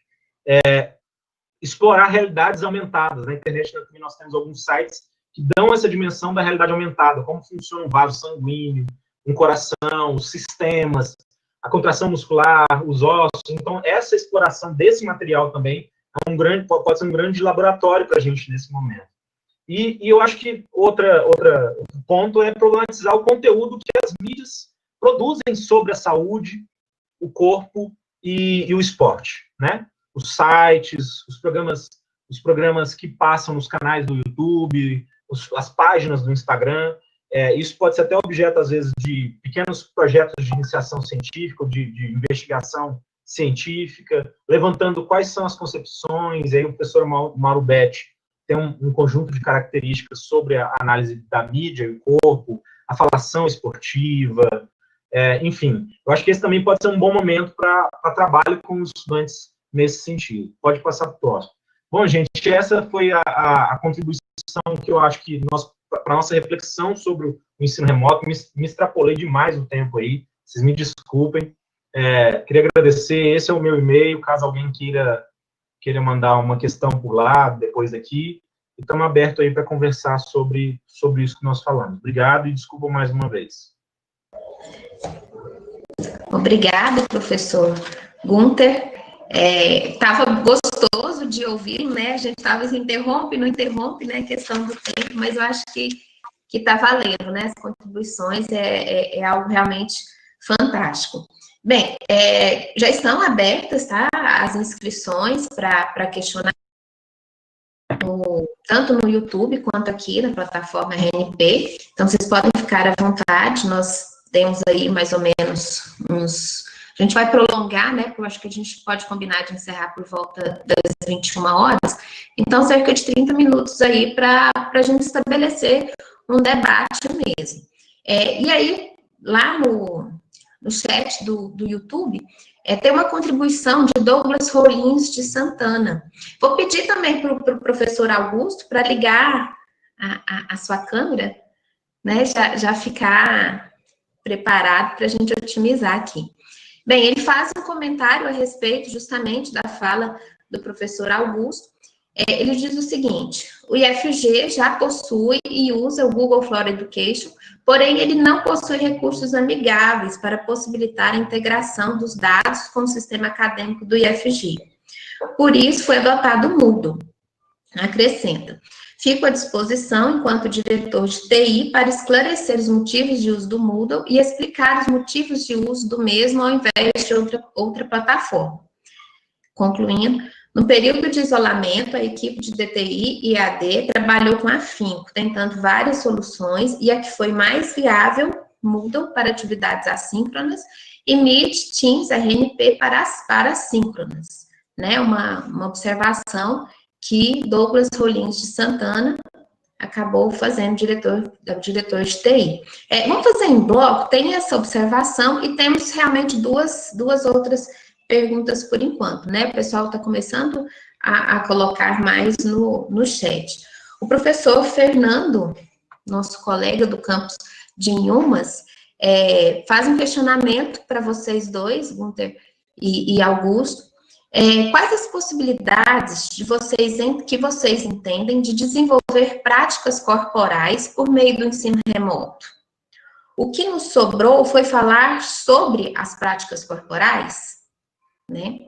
Explorar realidades aumentadas. Na internet também nós temos alguns sites que dão essa dimensão da realidade aumentada, como funciona um vaso sanguíneo, um coração, os sistemas, a contração muscular, os ossos. Então, essa exploração desse material também pode ser um grande laboratório para a gente nesse momento. E eu acho que outro ponto é problematizar o conteúdo que as mídias produzem sobre a saúde, o corpo e o esporte, né? Os sites, os programas que passam nos canais do YouTube, as páginas do Instagram. Isso pode ser até objeto, às vezes, de pequenos projetos de iniciação científica, de investigação científica, levantando quais são as concepções. E aí o professor Mauro Betti tem um conjunto de características sobre a análise da mídia e o corpo, a falação esportiva, enfim. Eu acho que esse também pode ser um bom momento para trabalho com os estudantes nesse sentido. Pode passar para o próximo. Bom, gente, essa foi a contribuição que eu acho que para a nossa reflexão sobre o ensino remoto. Me extrapolei demais o tempo aí, vocês me desculpem. Queria agradecer, esse é o meu e-mail, caso alguém queira mandar uma questão por lá, depois daqui, e estamos abertos aí para conversar sobre isso que nós falamos. Obrigado e desculpa mais uma vez. Obrigada, professor Gunther. Estava gostoso de ouvi-lo, né? A gente talvez interrompe, não interrompe, né? Questão do tempo, mas eu acho que está valendo, né? As contribuições é algo realmente fantástico. Bem, já estão abertas, tá? As inscrições para questionar tanto no YouTube quanto aqui na plataforma RNP. Então, vocês podem ficar à vontade. Nós temos aí mais ou menos a gente vai prolongar, né, porque eu acho que a gente pode combinar de encerrar por volta das 21 horas. Então, cerca de 30 minutos aí para a gente estabelecer um debate mesmo. E aí, lá no chat do YouTube, tem uma contribuição de Douglas Rolins de Santana. Vou pedir também para o professor Augusto para ligar a sua câmera, né, já ficar preparado para a gente otimizar aqui. Bem, ele faz um comentário a respeito justamente da fala do professor Augusto. Ele diz o seguinte: o IFG já possui e usa o Google For Education, porém ele não possui recursos amigáveis para possibilitar a integração dos dados com o sistema acadêmico do IFG. Por isso foi adotado o Moodle. Acrescenta: fico à disposição, enquanto diretor de TI, para esclarecer os motivos de uso do Moodle e explicar os motivos de uso do mesmo ao invés de outra plataforma. Concluindo, no período de isolamento, a equipe de DTI e AD trabalhou com afinco, tentando várias soluções, e a que foi mais viável, Moodle para atividades assíncronas e Meet, Teams, RNP para assíncronas. Né? Uma observação que Douglas Rolins de Santana acabou fazendo diretor de TI. Vamos fazer em bloco, tem essa observação e temos realmente duas outras perguntas por enquanto, né? O pessoal está começando a colocar mais no chat. O professor Fernando, nosso colega do campus de Inhumas, faz um questionamento para vocês dois, Gunter e Augusto. Quais as possibilidades que vocês entendem de desenvolver práticas corporais por meio do ensino remoto? O que nos sobrou foi falar sobre as práticas corporais, né?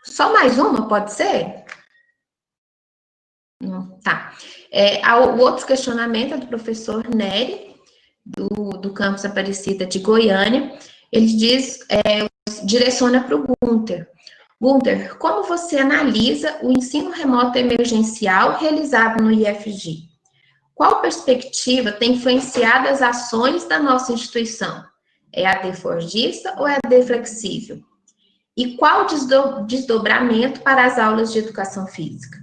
Só mais uma, pode ser? Não, tá. O outro questionamento é do professor Nery, do campus Aparecida de Goiânia. Ele diz, direciona para o Gunter. Gunter, como você analisa o ensino remoto emergencial realizado no IFG? Qual perspectiva tem influenciado as ações da nossa instituição? É AD forgista ou é AD flexível? E qual desdobramento para as aulas de educação física?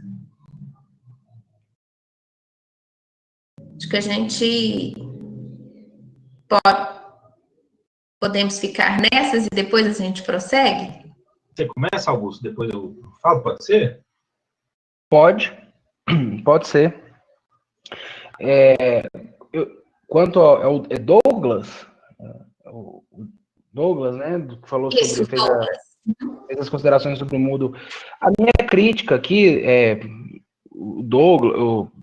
Acho que a gente podemos ficar nessas e depois a gente prossegue? Você começa, Augusto, depois eu falo, pode ser? Pode ser. Quanto ao Douglas, o Douglas, né, que falou sobre, fez as considerações sobre o Moodle. A minha crítica aqui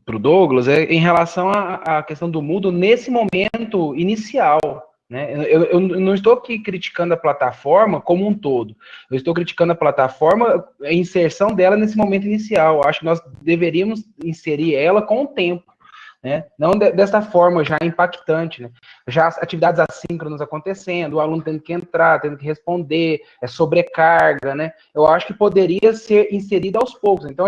para o Douglas em relação à questão do Moodle nesse momento inicial. Né? Eu não estou aqui criticando a plataforma como um todo. Eu estou criticando a plataforma, a inserção dela nesse momento inicial. Eu acho que nós deveríamos inserir ela com o tempo. Né? Não dessa forma já impactante, né? Já as atividades assíncronas acontecendo, o aluno tendo que entrar, tendo que responder, sobrecarga, né? Eu acho que poderia ser inserida aos poucos. Então,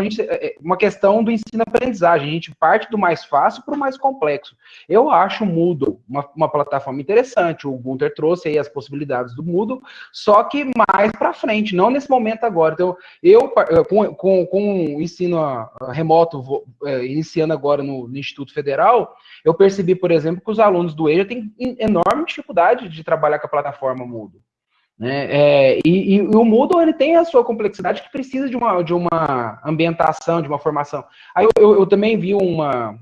uma questão do ensino-aprendizagem, a gente parte do mais fácil para o mais complexo. Eu acho o Moodle uma plataforma interessante, o Gunter trouxe aí as possibilidades do Moodle, só que mais para frente, não nesse momento agora. Então, com o ensino remoto, iniciando agora no Instituto Federal, eu percebi, por exemplo, que os alunos do EJA têm enorme dificuldade de trabalhar com a plataforma Moodle. Né? E o Moodle ele tem a sua complexidade que precisa de uma ambientação, de uma formação. Aí eu também vi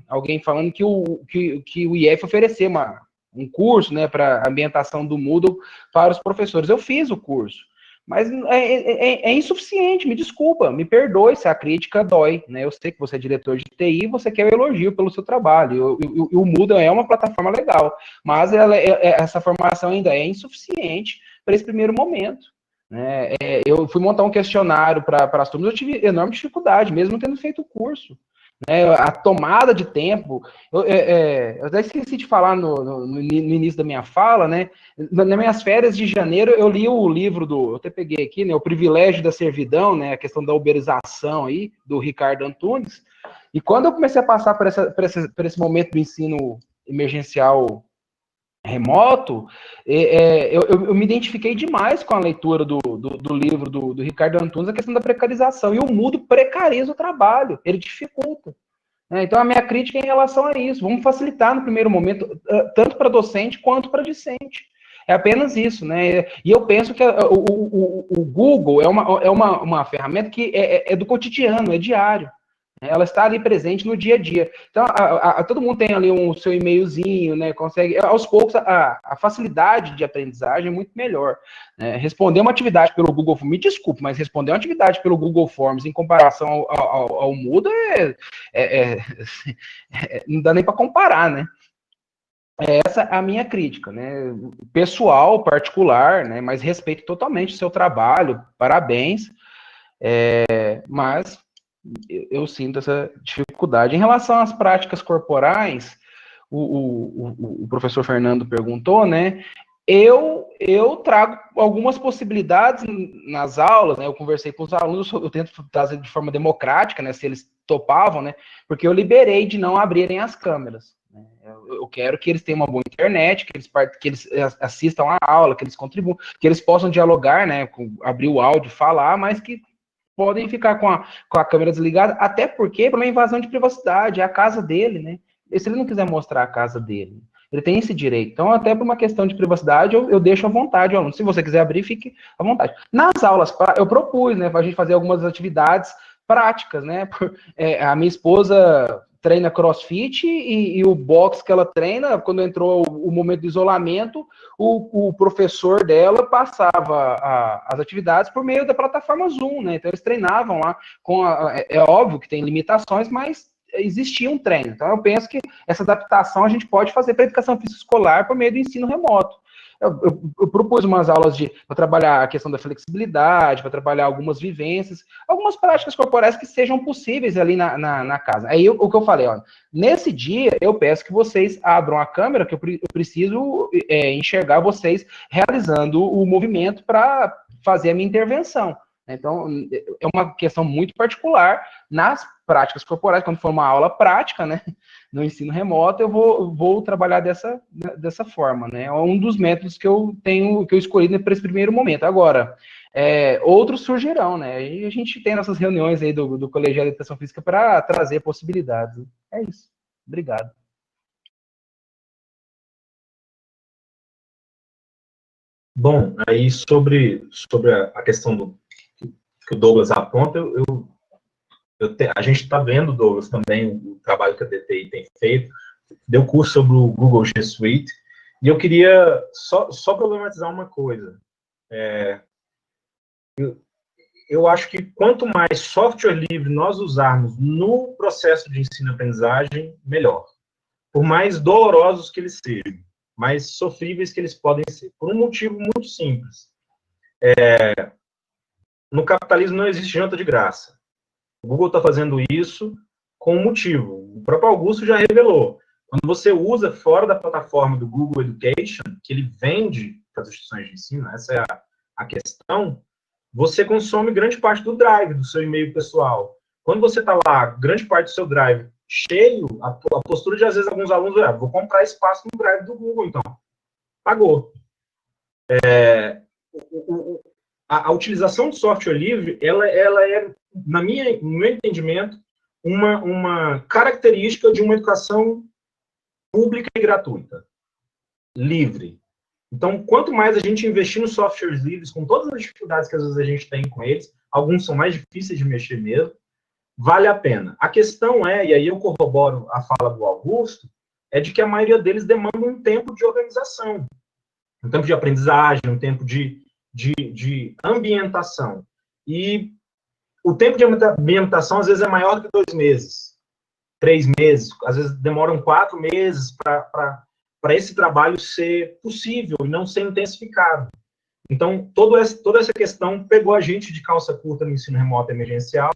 alguém falando que o IF oferecer um curso, né, para ambientação do Moodle para os professores. Eu fiz o curso. Mas é insuficiente, me desculpa, me perdoe se a crítica dói, né? Eu sei que você é diretor de TI e você quer o elogio pelo seu trabalho. O Moodle é uma plataforma legal, mas essa formação ainda é insuficiente para esse primeiro momento. Né? Eu fui montar um questionário para as turmas, eu tive enorme dificuldade, mesmo tendo feito o curso. A tomada de tempo, eu até esqueci de falar no início da minha fala, né? Nas minhas férias de janeiro, eu li o livro eu até peguei aqui, né? O Privilégio da Servidão, né? A questão da uberização aí, do Ricardo Antunes. E quando eu comecei a passar por esse momento do ensino emergencial remoto, eu me identifiquei demais com a leitura do livro do Ricardo Antunes, a questão da precarização, e o Moodle precariza o trabalho, ele dificulta. Então, a minha crítica é em relação a isso. Vamos facilitar no primeiro momento, tanto para docente quanto para discente. É apenas isso, né? E eu penso que o Google é uma ferramenta que é do cotidiano, é diário. Ela está ali presente no dia a dia. Então, todo mundo tem ali o seu e-mailzinho, né? Consegue, aos poucos, a facilidade de aprendizagem é muito melhor. Né? Responder uma atividade pelo Google Forms, me desculpe, mas responder uma atividade pelo Google Forms em comparação ao Moodle não dá nem para comparar, né? Essa é a minha crítica, né? Pessoal, particular, né? Mas respeito totalmente o seu trabalho, parabéns. Mas eu sinto essa dificuldade. Em relação às práticas corporais, o professor Fernando perguntou, né? Eu trago algumas possibilidades nas aulas, né? Eu conversei com os alunos, eu tento trazer de forma democrática, né? Se eles topavam, né? Porque eu liberei de não abrirem as câmeras. Né? Eu quero que eles tenham uma boa internet, que eles assistam a aula, que eles contribuam, que eles possam dialogar, né? Abrir o áudio, falar, mas que podem ficar com a câmera desligada, até porque por uma invasão de privacidade, é a casa dele, né? E se ele não quiser mostrar a casa dele, ele tem esse direito. Então, até por uma questão de privacidade, eu deixo à vontade o aluno. Se você quiser abrir, fique à vontade. Nas aulas, eu propus, né, para a gente fazer algumas atividades práticas, né? A minha esposa treina CrossFit e o box que ela treina, quando entrou o momento do isolamento, o professor dela passava as atividades por meio da plataforma Zoom, né? Então eles treinavam lá é óbvio que tem limitações, mas existia um treino. Então eu penso que essa adaptação a gente pode fazer para a educação física escolar por meio do ensino remoto. Eu propus umas aulas para trabalhar a questão da flexibilidade, para trabalhar algumas vivências, algumas práticas corporais que sejam possíveis ali na casa. Aí o que eu falei, ó, nesse dia eu peço que vocês abram a câmera, que eu preciso enxergar vocês realizando o movimento para fazer a minha intervenção. Então, é uma questão muito particular. Nas práticas corporais, quando for uma aula prática, né, no ensino remoto, eu vou trabalhar dessa forma, né? É um dos métodos que eu escolhi para esse primeiro momento. Agora, outros surgirão, né? E a gente tem nossas reuniões aí do Colegiado de Educação Física para trazer possibilidades. É isso. Obrigado. Bom, aí sobre a questão que o Douglas aponta, a gente está vendo, Douglas, também o trabalho que a DTI tem feito, deu curso sobre o Google G Suite, e eu queria só problematizar uma coisa. Eu acho que quanto mais software livre nós usarmos no processo de ensino-aprendizagem, melhor. Por mais dolorosos que eles sejam, mais sofríveis que eles podem ser. Por um motivo muito simples. No capitalismo não existe janta de graça. O Google está fazendo isso com um motivo. O próprio Augusto já revelou. Quando você usa fora da plataforma do Google Education, que ele vende para as instituições de ensino, essa é a questão, você consome grande parte do drive do seu e-mail pessoal. Quando você está lá, grande parte do seu drive cheio, a postura de, às vezes, alguns alunos é, vou comprar espaço no drive do Google, então. Pagou. A utilização de software livre, ela é, no meu entendimento, uma característica de uma educação pública e gratuita. Livre. Então, quanto mais a gente investir nos softwares livres, com todas as dificuldades que às vezes a gente tem com eles, alguns são mais difíceis de mexer mesmo, vale a pena. A questão é, e aí eu corroboro a fala do Augusto, é de que a maioria deles demanda um tempo de organização, um tempo de aprendizagem, um tempo de ambientação. E o tempo de ambientação, às vezes, é maior do que 2 meses, 3 meses, às vezes demoram 4 meses para esse trabalho ser possível e não ser intensificado. Então, toda essa questão pegou a gente de calça curta no ensino remoto emergencial,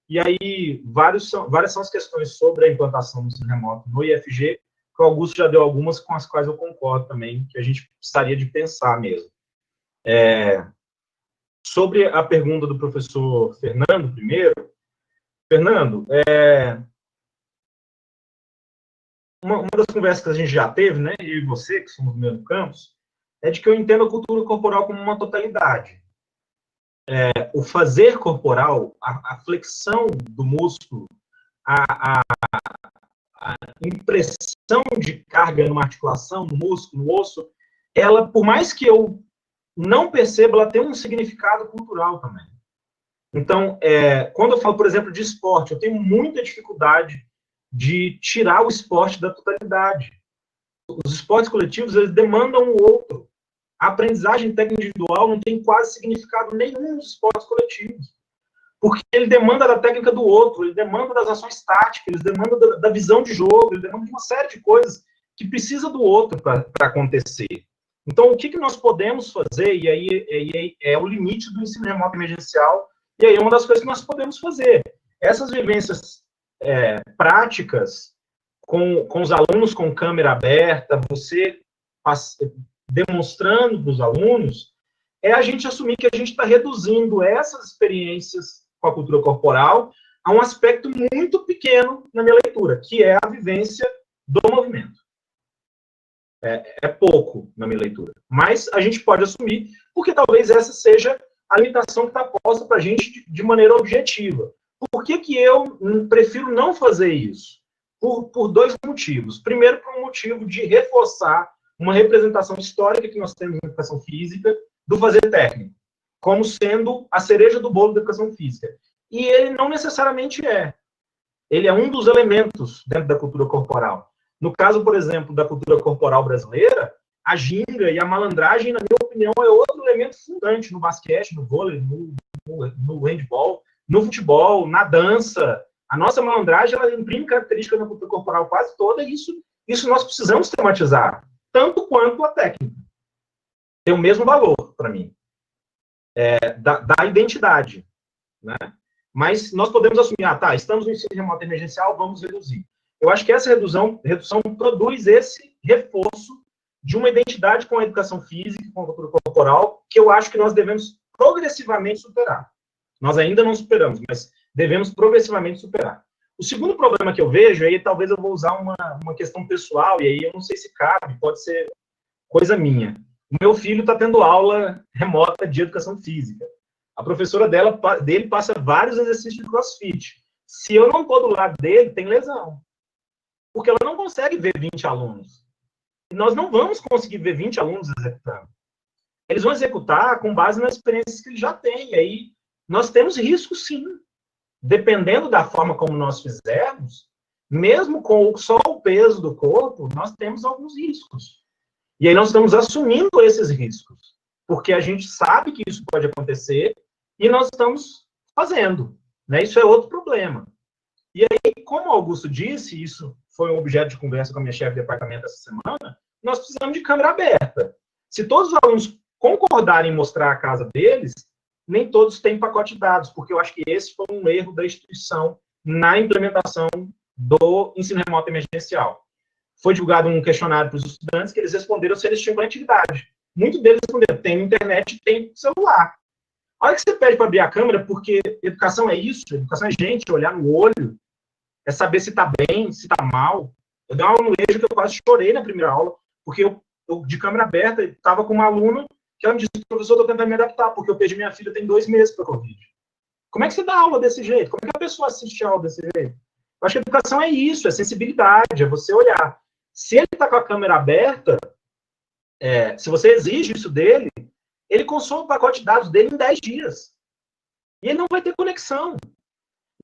e aí várias são as questões sobre a implantação do ensino remoto no IFG, que o Augusto já deu algumas com as quais eu concordo também, que a gente precisaria de pensar mesmo. Sobre a pergunta do professor Fernando, primeiro, Fernando, uma das conversas que a gente já teve, né, eu e você, que somos do mesmo campus, é de que eu entendo a cultura corporal como uma totalidade. O fazer corporal, a flexão do músculo, a impressão de carga numa articulação, no músculo, no osso, ela, por mais que eu não perceba, ela tem um significado cultural também. Então, quando eu falo, por exemplo, de esporte, eu tenho muita dificuldade de tirar o esporte da totalidade. Os esportes coletivos, eles demandam o outro. A aprendizagem técnica individual não tem quase significado nenhum nos esportes coletivos. Porque ele demanda da técnica do outro, ele demanda das ações táticas, ele demanda da visão de jogo, ele demanda de uma série de coisas que precisa do outro para acontecer. Então, o que nós podemos fazer, e aí é o limite do ensino remoto emergencial, e aí é uma das coisas que nós podemos fazer. Essas vivências práticas, com os alunos com câmera aberta, você demonstrando para os alunos, é a gente assumir que a gente está reduzindo essas experiências com a cultura corporal a um aspecto muito pequeno na minha leitura, que é a vivência do movimento. É pouco na minha leitura. Mas a gente pode assumir, porque talvez essa seja a limitação que está posta para a gente de maneira objetiva. Por que eu prefiro não fazer isso? Por dois motivos. Primeiro, por um motivo de reforçar uma representação histórica que nós temos na educação física do fazer técnico, como sendo a cereja do bolo da educação física. E ele não necessariamente é. Ele é um dos elementos dentro da cultura corporal. No caso, por exemplo, da cultura corporal brasileira, a ginga e a malandragem, na minha opinião, é outro elemento fundante no basquete, no vôlei, no handball, no futebol, na dança. A nossa malandragem, ela imprime características na cultura corporal quase toda, e isso nós precisamos tematizar, tanto quanto a técnica. Tem o mesmo valor, para mim, da identidade, né? Mas nós podemos assumir, estamos no ensino remoto emergencial, vamos reduzir. Eu acho que essa redução produz esse reforço de uma identidade com a educação física, com a cultura corporal, que eu acho que nós devemos progressivamente superar. Nós ainda não superamos, mas devemos progressivamente superar. O segundo problema que eu vejo, aí talvez eu vou usar uma questão pessoal, e aí eu não sei se cabe, pode ser coisa minha. O meu filho está tendo aula remota de educação física. A professora dele passa vários exercícios de crossfit. Se eu não estou do lado dele, tem lesão. Porque ela não consegue ver 20 alunos. E nós não vamos conseguir ver 20 alunos executando. Eles vão executar com base nas experiências que eles já têm. E aí nós temos riscos, sim. Dependendo da forma como nós fizermos, mesmo com só o peso do corpo, nós temos alguns riscos. E aí nós estamos assumindo esses riscos. Porque a gente sabe que isso pode acontecer e nós estamos fazendo, né? Isso é outro problema. E aí, como o Augusto disse, isso foi um objeto de conversa com a minha chefe de departamento essa semana, nós precisamos de câmera aberta. Se todos os alunos concordarem em mostrar a casa deles, nem todos têm pacote de dados, porque eu acho que esse foi um erro da instituição na implementação do ensino remoto emergencial. Foi divulgado um questionário para os estudantes que eles responderam se eles tinham conectividade. Muitos deles responderam, tem internet, tem celular. A hora que você pede para abrir a câmera, porque educação é isso, educação é gente, olhar no olho, é saber se está bem, se está mal. Eu dei uma aula no EJA que eu quase chorei na primeira aula, porque eu de câmera aberta, estava com uma aluna que ela me disse, professor, estou tentando me adaptar, porque eu perdi minha filha tem 2 meses para Covid. Como é que você dá aula desse jeito? Como é que a pessoa assiste a aula desse jeito? Eu acho que a educação é isso, é sensibilidade, é você olhar. Se ele está com a câmera aberta, se você exige isso dele, ele consome o pacote de dados dele em 10 dias. E ele não vai ter conexão.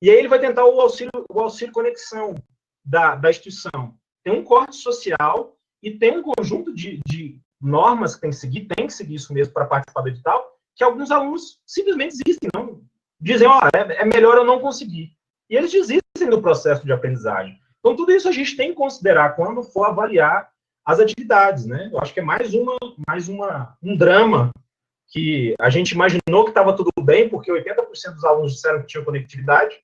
E aí ele vai tentar o auxílio conexão da instituição. Tem um corte social e tem um conjunto de normas que tem que seguir isso mesmo para participar do edital, que alguns alunos simplesmente desistem, não dizem, é melhor eu não conseguir. E eles desistem do processo de aprendizagem. Então, tudo isso a gente tem que considerar quando for avaliar as atividades, né? Eu acho que é mais um drama que a gente imaginou que estava tudo bem, porque 80% dos alunos disseram que tinham conectividade.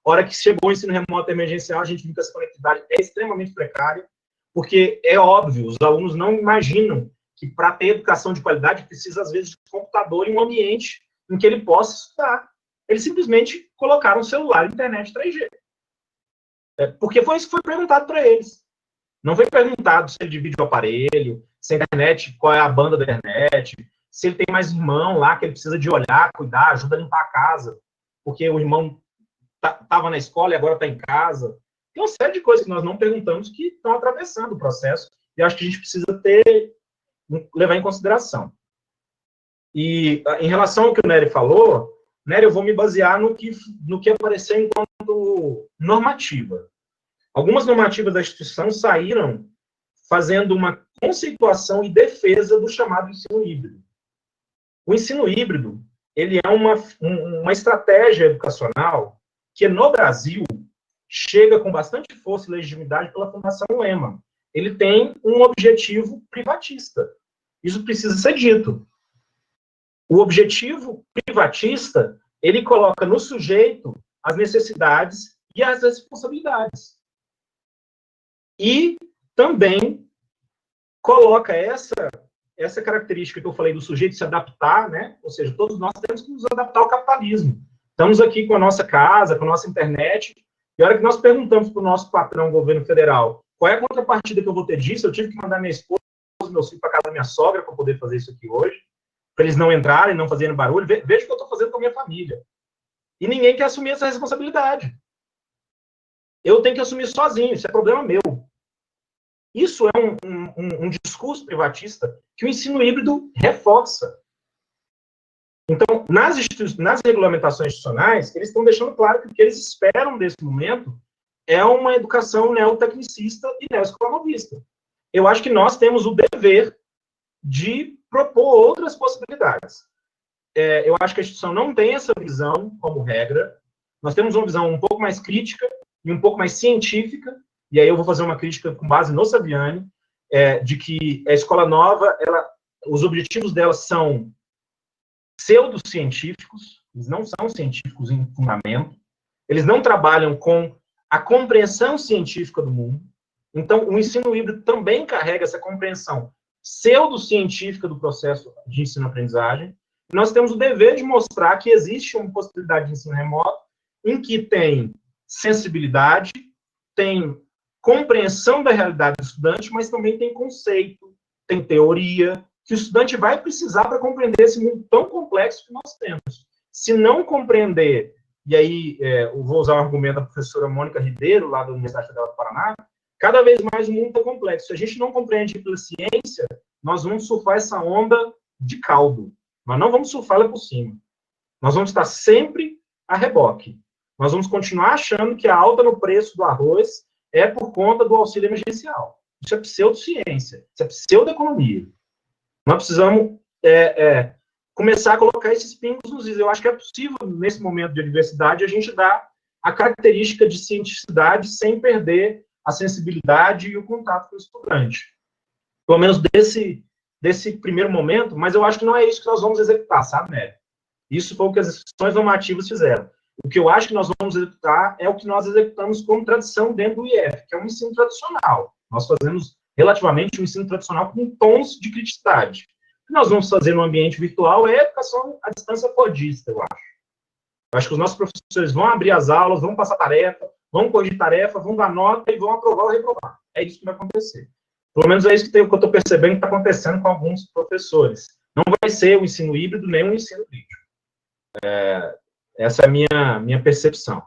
A hora que chegou o ensino remoto emergencial, a gente viu que essa conectividade é extremamente precária, porque é óbvio, os alunos não imaginam que para ter educação de qualidade precisa, às vezes, de computador em um ambiente em que ele possa estudar. Eles simplesmente colocaram celular e internet 3G. Porque foi isso que foi perguntado para eles. Não foi perguntado se ele divide o aparelho, se a internet, qual é a banda da internet, se ele tem mais irmão lá que ele precisa de olhar, cuidar, ajuda a limpar a casa, porque o irmão estava na escola e agora está em casa. Tem uma série de coisas que nós não perguntamos que estão atravessando o processo e acho que a gente precisa levar em consideração. E em relação ao que o Nery falou, Nery, eu vou me basear no que apareceu enquanto normativa. Algumas normativas da instituição saíram fazendo uma conceituação e defesa do chamado ensino híbrido. O ensino híbrido, ele é uma estratégia educacional que, no Brasil, chega com bastante força e legitimidade pela Fundação Lehman. Ele tem um objetivo privatista. Isso precisa ser dito. O objetivo privatista, ele coloca no sujeito as necessidades e as responsabilidades. E também coloca essa característica que eu falei do sujeito se adaptar, né? Ou seja, todos nós temos que nos adaptar ao capitalismo. Estamos aqui com a nossa casa, com a nossa internet, e a hora que nós perguntamos para o nosso patrão, governo federal, qual é a contrapartida que eu vou ter disso, eu tive que mandar minha esposa e meus filhos para casa da minha sogra para poder fazer isso aqui hoje, para eles não entrarem, não fazerem barulho. Veja o que eu estou fazendo com a minha família. E ninguém quer assumir essa responsabilidade. Eu tenho que assumir sozinho, isso é problema meu. Isso é um discurso privatista que o ensino híbrido reforça. Então, nas regulamentações institucionais, eles estão deixando claro que o que eles esperam desse momento é uma educação neotecnicista e neoescolanovista. Eu acho que nós temos o dever de propor outras possibilidades. Eu acho que a instituição não tem essa visão como regra. Nós temos uma visão um pouco mais crítica e um pouco mais científica, e aí eu vou fazer uma crítica com base no Saviani, de que a escola nova, os objetivos dela são pseudocientíficos, eles não são científicos em fundamento, eles não trabalham com a compreensão científica do mundo. Então, o ensino híbrido também carrega essa compreensão pseudocientífica do processo de ensino-aprendizagem. Nós temos o dever de mostrar que existe uma possibilidade de ensino remoto em que tem sensibilidade, tem compreensão da realidade do estudante, mas também tem conceito, tem teoria, que o estudante vai precisar para compreender esse mundo tão complexo que nós temos. Se não compreender, e aí eu vou usar o argumento da professora Mônica Ribeiro, lá da Universidade Federal do Paraná, cada vez mais o mundo está complexo. Se a gente não compreende pela ciência, nós vamos surfar essa onda de caldo. Nós não vamos surfá-la por cima. Nós vamos estar sempre a reboque. Nós vamos continuar achando que a alta no preço do arroz é por conta do auxílio emergencial. Isso é pseudociência, isso é pseudoeconomia. Nós precisamos começar a colocar esses pingos nos is. Eu acho que é possível, nesse momento de universidade, a gente dar a característica de cientificidade sem perder a sensibilidade e o contato com o estudante. Pelo menos desse primeiro momento, mas eu acho que não é isso que nós vamos executar, sabe, Nery? Isso foi o que as instituições normativas fizeram. O que eu acho que nós vamos executar é o que nós executamos como tradição dentro do IF, que é um ensino tradicional. Nós fazemos relativamente um ensino tradicional com tons de criticidade. O que nós vamos fazer no ambiente virtual é educação à distância fordista, eu acho. Eu acho que os nossos professores vão abrir as aulas, vão passar tarefa, vão corrigir tarefa, vão dar nota e vão aprovar ou reprovar. É isso que vai acontecer. Pelo menos é isso que eu estou percebendo que está acontecendo com alguns professores. Não vai ser o ensino híbrido nem o ensino crítico. Essa é a minha percepção.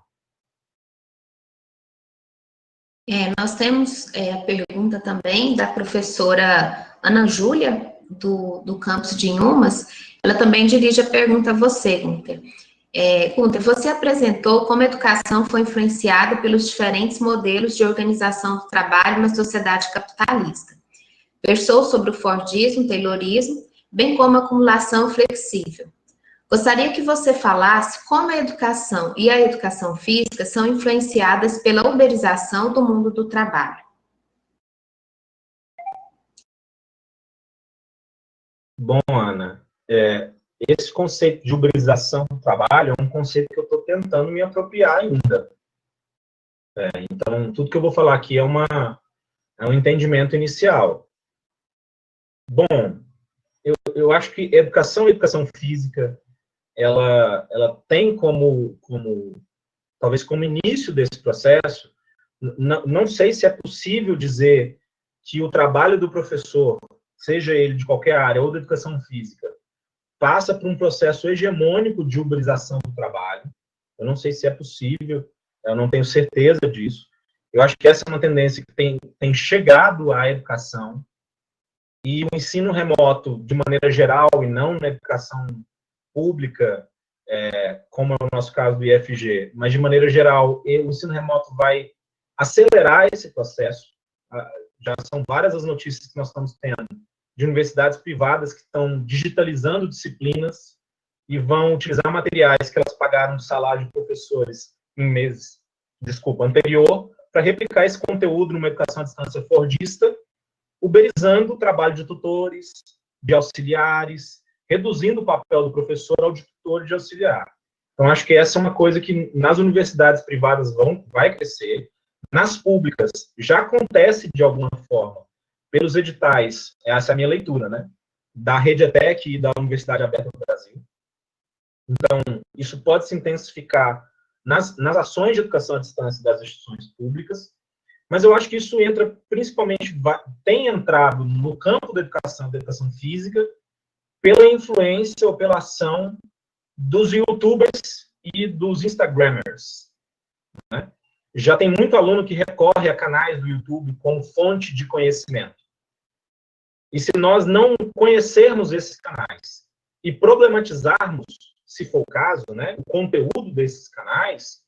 Nós temos a pergunta também da professora Ana Júlia, do campus de Inhumas. Ela também dirige a pergunta a você, Gunter. Gunter, você apresentou como a educação foi influenciada pelos diferentes modelos de organização do trabalho na sociedade capitalista. Versou sobre o Fordismo, Taylorismo, bem como a acumulação flexível. Gostaria que você falasse como a educação e a educação física são influenciadas pela uberização do mundo do trabalho. Bom, Ana, esse conceito de uberização do trabalho é um conceito que eu estou tentando me apropriar ainda. Então, tudo que eu vou falar aqui é um entendimento inicial. Bom, eu acho que educação e educação física, ela tem talvez como início desse processo, não sei se é possível dizer que o trabalho do professor, seja ele de qualquer área ou da educação física, passa por um processo hegemônico de uberização do trabalho. Eu não sei se é possível, eu não tenho certeza disso. Eu acho que essa é uma tendência que tem chegado à educação, e o ensino remoto, de maneira geral, e não na educação pública, como é o nosso caso do IFG, mas de maneira geral, o ensino remoto vai acelerar esse processo. Já são várias as notícias que nós estamos tendo de universidades privadas que estão digitalizando disciplinas e vão utilizar materiais que elas pagaram de salário de professores em meses, anterior, para replicar esse conteúdo numa educação à distância fordista, uberizando o trabalho de tutores, de auxiliares, reduzindo o papel do professor ao de tutor e de auxiliar. Então, acho que essa é uma coisa que nas universidades privadas vai crescer. Nas públicas já acontece de alguma forma, pelos editais, essa é a minha leitura, né, da Rede ETEC e da Universidade Aberta do Brasil. Então, isso pode se intensificar nas ações de educação à distância das instituições públicas, mas eu acho que isso entra, principalmente, tem entrado no campo da educação física, pela influência ou pela ação dos youtubers e dos instagramers, né? Já tem muito aluno que recorre a canais do YouTube como fonte de conhecimento. E se nós não conhecermos esses canais e problematizarmos, se for o caso, né, o conteúdo desses canais,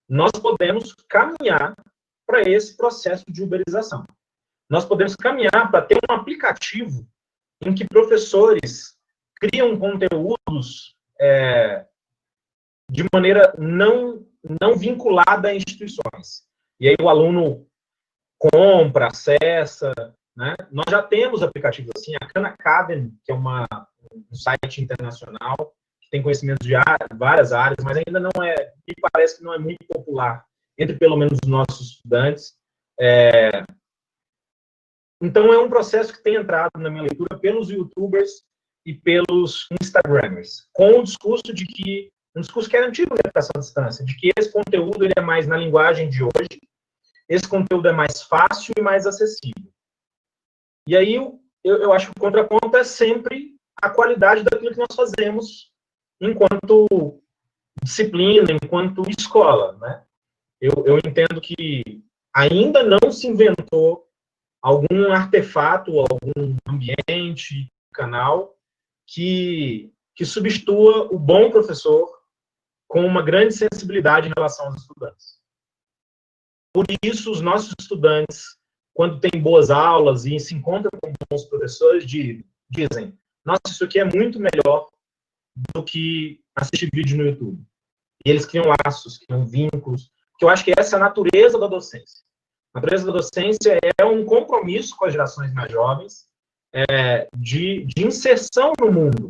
nós podemos caminhar para esse processo de uberização. Nós podemos caminhar para ter um aplicativo em que professores criam conteúdos de maneira não vinculada a instituições. E aí o aluno compra, acessa, né? Nós já temos aplicativos assim, a Khan Academy, que é um site internacional, que tem conhecimento de várias áreas, mas ainda não me parece que não é muito popular entre, pelo menos, os nossos estudantes. Então, é um processo que tem entrado na minha leitura pelos youtubers e pelos instagramers, com o discurso um discurso que é antigo na educação à distância, de que esse conteúdo ele é mais na linguagem de hoje, esse conteúdo é mais fácil e mais acessível. E aí, eu acho que o contraponto é sempre a qualidade daquilo que nós fazemos enquanto disciplina, enquanto escola, né? Eu entendo que ainda não se inventou algum artefato, algum ambiente, canal, que substitua o bom professor com uma grande sensibilidade em relação aos estudantes. Por isso, os nossos estudantes, quando têm boas aulas e se encontram com bons professores, dizem: nossa, isso aqui é muito melhor do que assistir vídeo no YouTube. E eles criam laços, criam vínculos, porque eu acho que essa é a natureza da docência. A natureza da docência é um compromisso com as gerações mais jovens, de inserção no mundo.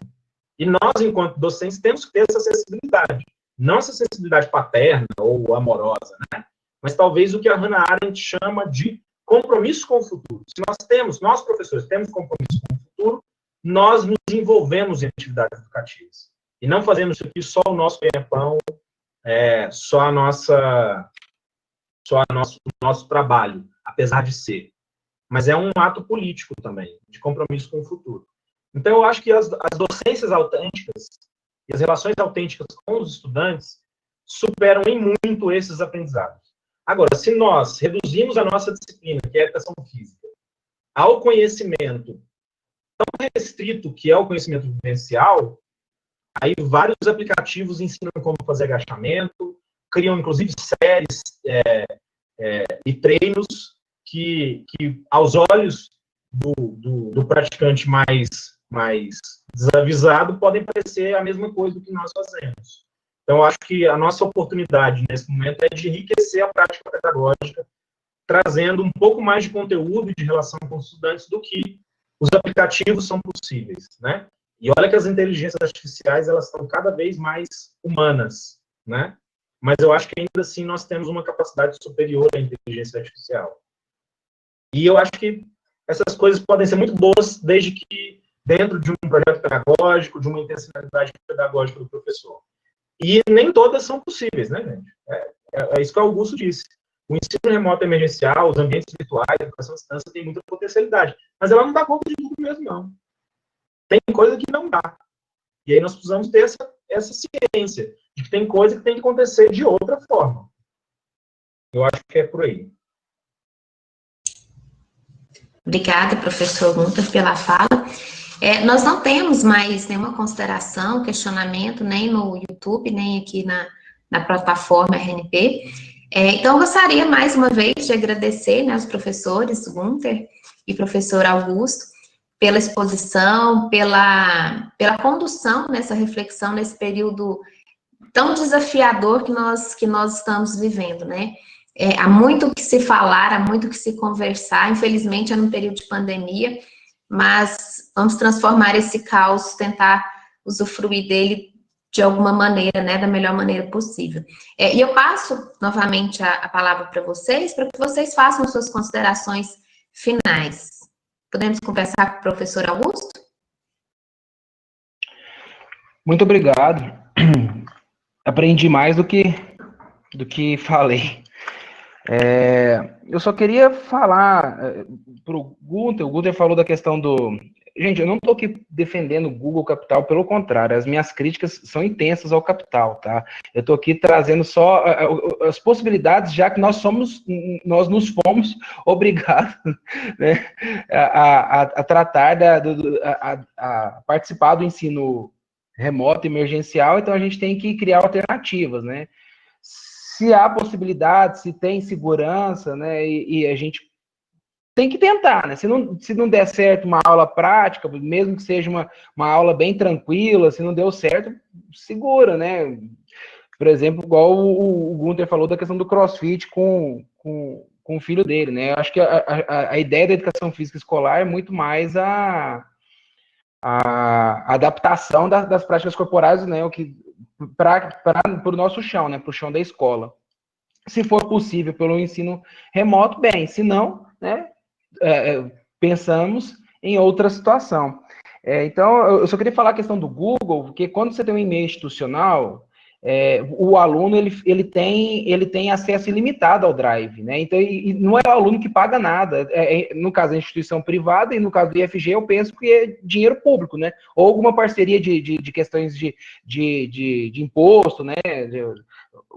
E nós, enquanto docentes, temos que ter essa sensibilidade. Não essa sensibilidade paterna ou amorosa, né? Mas talvez o que a Hannah Arendt chama de compromisso com o futuro. Se nós professores temos compromisso com o futuro, nós nos envolvemos em atividades educativas. E não fazemos isso aqui só o nosso ganha-pão, só o nosso trabalho, apesar de ser. Mas é um ato político também, de compromisso com o futuro. Então, eu acho que as docências autênticas e as relações autênticas com os estudantes superam em muito esses aprendizados. Agora, se nós reduzimos a nossa disciplina, que é a educação física, ao conhecimento tão restrito que é o conhecimento vivencial, aí vários aplicativos ensinam como fazer agachamento, criam, inclusive, séries e treinos que aos olhos do praticante mais desavisado, podem parecer a mesma coisa do que nós fazemos. Então, eu acho que a nossa oportunidade, nesse momento, é de enriquecer a prática pedagógica, trazendo um pouco mais de conteúdo e de relação com os estudantes do que os aplicativos são possíveis, né? E olha que as inteligências artificiais, elas estão cada vez mais humanas, né? Mas eu acho que ainda assim nós temos uma capacidade superior à inteligência artificial. E eu acho que essas coisas podem ser muito boas desde que dentro de um projeto pedagógico, de uma intencionalidade pedagógica do professor. E nem todas são possíveis, né, gente? É isso que o Augusto disse. O ensino remoto emergencial, os ambientes virtuais, a educação à distância tem muita potencialidade. Mas ela não dá conta de tudo mesmo, não. Tem coisa que não dá. E aí nós precisamos ter essa ciência. de que tem coisa que tem que acontecer de outra forma. Eu acho que é por aí. Obrigada, professor Gunter, pela fala. Nós não temos mais nenhuma consideração, questionamento, nem no YouTube, nem aqui na plataforma RNP. Então, eu gostaria, mais uma vez, de agradecer, né, aos professores Gunter e professor Augusto pela exposição, pela condução nessa reflexão, nesse período tão desafiador que nós estamos vivendo, né? Há muito o que se falar, há muito o que se conversar, infelizmente é num período de pandemia, mas vamos transformar esse caos, tentar usufruir dele de alguma maneira, né, da melhor maneira possível. E eu passo novamente a palavra para vocês vocês façam suas considerações finais. Podemos conversar com o professor Augusto? Muito obrigado. Aprendi mais do que falei. Eu só queria falar para o Gunter falou da questão do... Gente, eu não estou aqui defendendo o Google Capital, pelo contrário, as minhas críticas são intensas ao Capital, tá? Eu estou aqui trazendo só as possibilidades, já que nós nos fomos obrigados, né, a tratar, a participar do ensino remoto, emergencial, então a gente tem que criar alternativas, né? Se há possibilidade, se tem segurança, né, e a gente tem que tentar, né? Se não der certo uma aula prática, mesmo que seja uma aula bem tranquila, se não deu certo, segura, né? Por exemplo, igual o Gunter falou da questão do CrossFit com o filho dele, né? Eu acho que a ideia da educação física escolar é muito mais a adaptação das práticas corporais, né? Para o nosso chão, né? Para o chão da escola. Se for possível pelo ensino remoto, bem. Se não, né? Pensamos em outra situação. Então, eu só queria falar a questão do Google, porque quando você tem um e-mail institucional, o aluno ele tem acesso ilimitado ao Drive, né? Então, e não é o aluno que paga nada. No caso da instituição privada e no caso do IFG, eu penso que é dinheiro público, né? Ou alguma parceria de questões de imposto, né?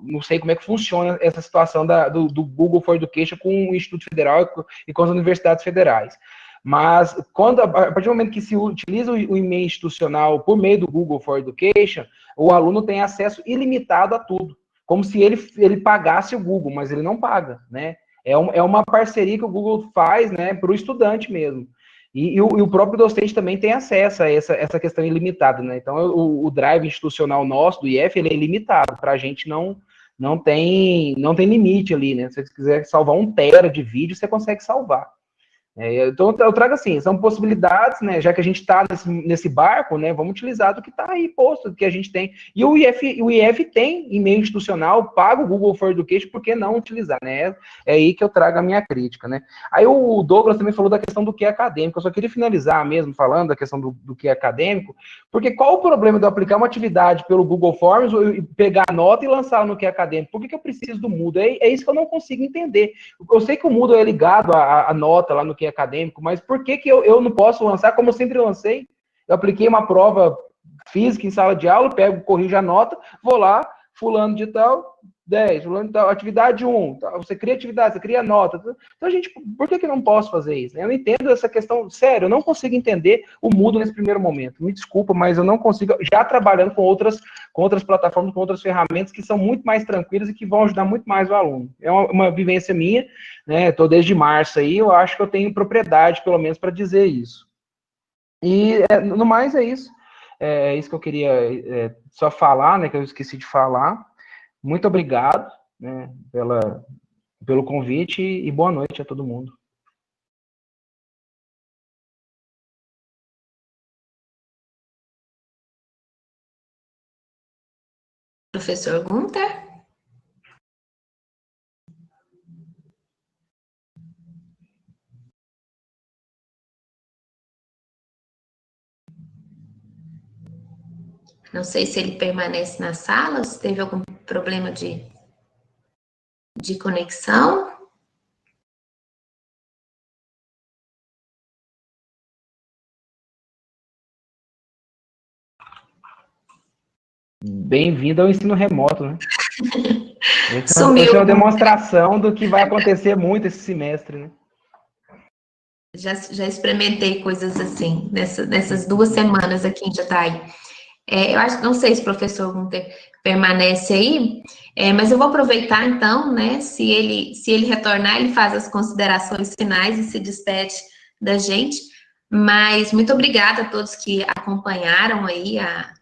Não sei como é que funciona essa situação do Google for Education com o Instituto Federal e com as universidades federais. Mas, a partir do momento que se utiliza o e-mail institucional por meio do Google for Education, o aluno tem acesso ilimitado a tudo, como se ele pagasse o Google, mas ele não paga, né? É uma parceria que o Google faz, né, para o estudante mesmo. E o próprio docente também tem acesso a essa questão ilimitada, né? Então, o drive institucional nosso, do IF, ele é ilimitado, para a gente não tem limite ali, né? Se você quiser salvar 1 tera de vídeo, você consegue salvar. Então, eu trago assim, são possibilidades, né? Já que a gente está nesse barco, né? Vamos utilizar do que está aí posto, do que a gente tem. E o IF tem e-mail institucional, paga o Google for Education, por que não utilizar, né? É aí que eu trago a minha crítica, né? Aí o Douglas também falou da questão do que é acadêmico. Eu só queria finalizar mesmo falando da questão do que é acadêmico, porque qual o problema de eu aplicar uma atividade pelo Google Forms e pegar a nota e lançar no que é acadêmico? Por que eu preciso do Moodle? É isso que eu não consigo entender. Eu sei que o Moodle é ligado à nota lá no que é acadêmico, mas por que eu não posso lançar como eu sempre lancei? Eu apliquei uma prova física em sala de aula, corrijo a nota, vou lá, fulano de tal, 10, fulano de tal, atividade 1, você cria atividade, você cria nota. Então, gente, por que eu não posso fazer isso? Eu não entendo essa questão, sério, eu não consigo entender o Moodle nesse primeiro momento. Me desculpa, mas eu não consigo, já trabalhando com outras plataformas, com outras ferramentas que são muito mais tranquilas e que vão ajudar muito mais o aluno. É uma vivência minha, né? Estou desde março aí, eu acho que eu tenho propriedade, pelo menos, para dizer isso. E, no mais, é isso. É isso que eu queria só falar, né? Que eu esqueci de falar. Muito obrigado, né, pelo convite e boa noite a todo mundo. Professor Gunter? Não sei se ele permanece na sala, se teve algum problema de conexão. Bem-vindo ao ensino remoto, né? Sumiu. Essa é uma demonstração do que vai acontecer muito esse semestre, né? Já experimentei coisas assim, nessas 2 semanas aqui em Jataí. Eu acho, não sei se o professor Gunter permanece aí, mas eu vou aproveitar então, né, se ele retornar, ele faz as considerações finais e se despede da gente, mas muito obrigada a todos que acompanharam aí a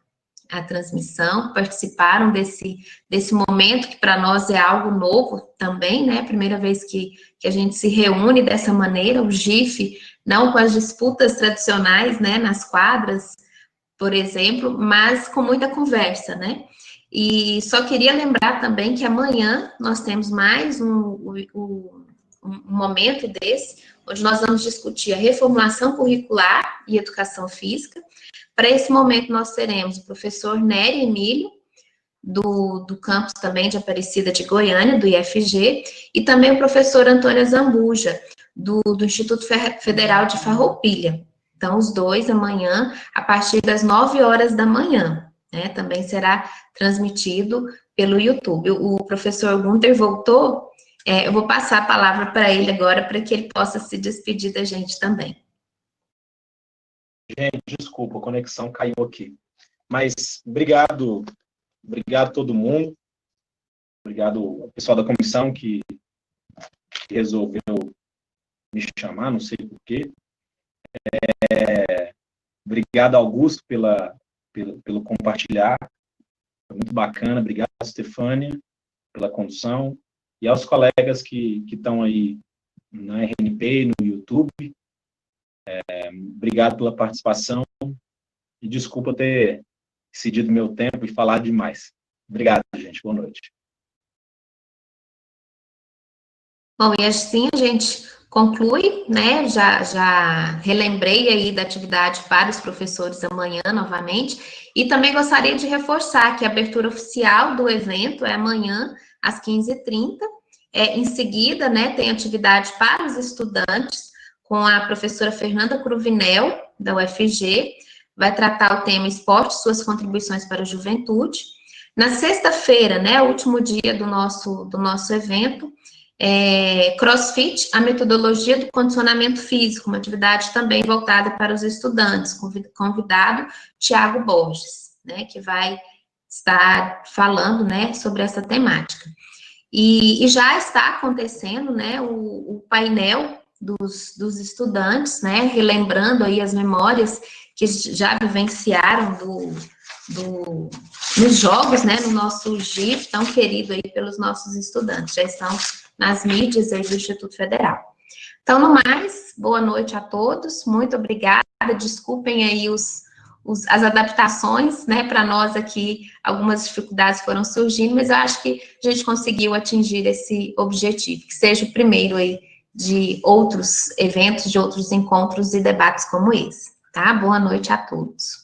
transmissão, participaram desse momento, que para nós é algo novo também, né, primeira vez que a gente se reúne dessa maneira, o GIF, não com as disputas tradicionais, né, nas quadras, por exemplo, mas com muita conversa, né? E só queria lembrar também que amanhã nós temos mais um momento desse, onde nós vamos discutir a reformulação curricular e educação física. Para esse momento, nós teremos o professor Nery Emílio, do campus também de Aparecida de Goiânia, do IFG, e também o professor Antônio Zambuja, do Instituto Federal de Farroupilha. Então, os dois amanhã, a partir das 9 horas da manhã, né? Também será transmitido pelo YouTube. O professor Gunter voltou, eu vou passar a palavra para ele agora, para que ele possa se despedir da gente também. Gente, desculpa, a conexão caiu aqui. Mas obrigado a todo mundo. Obrigado ao pessoal da comissão que resolveu me chamar, não sei porquê. Obrigado, Augusto, pelo compartilhar. Foi muito bacana. Obrigado, Stefânia, pela condução. E aos colegas que estão aí na RNP e no YouTube. Obrigado pela participação. E desculpa ter excedido meu tempo e falado demais. Obrigado, gente. Boa noite. Bom, e assim a gente conclui, né? Já relembrei aí da atividade para os professores amanhã novamente. E também gostaria de reforçar que a abertura oficial do evento é amanhã, às 15h30. Em seguida, né, tem atividade para os estudantes com a professora Fernanda Cruvinel, da UFG, vai tratar o tema esporte, suas contribuições para a juventude. Na sexta-feira, né, o último dia do nosso evento, CrossFit, a metodologia do condicionamento físico, uma atividade também voltada para os estudantes, convidado Tiago Borges, né, que vai estar falando, né, sobre essa temática. E já está acontecendo, né, o painel dos estudantes, né, relembrando aí as memórias que já vivenciaram nos jogos, né, no nosso GIF, tão querido aí pelos nossos estudantes, já estão nas mídias aí do Instituto Federal. Então, no mais, boa noite a todos, muito obrigada, desculpem aí as adaptações, né, para nós aqui, algumas dificuldades foram surgindo, mas eu acho que a gente conseguiu atingir esse objetivo, que seja o primeiro aí de outros eventos, de outros encontros e debates como esse, tá? Boa noite a todos.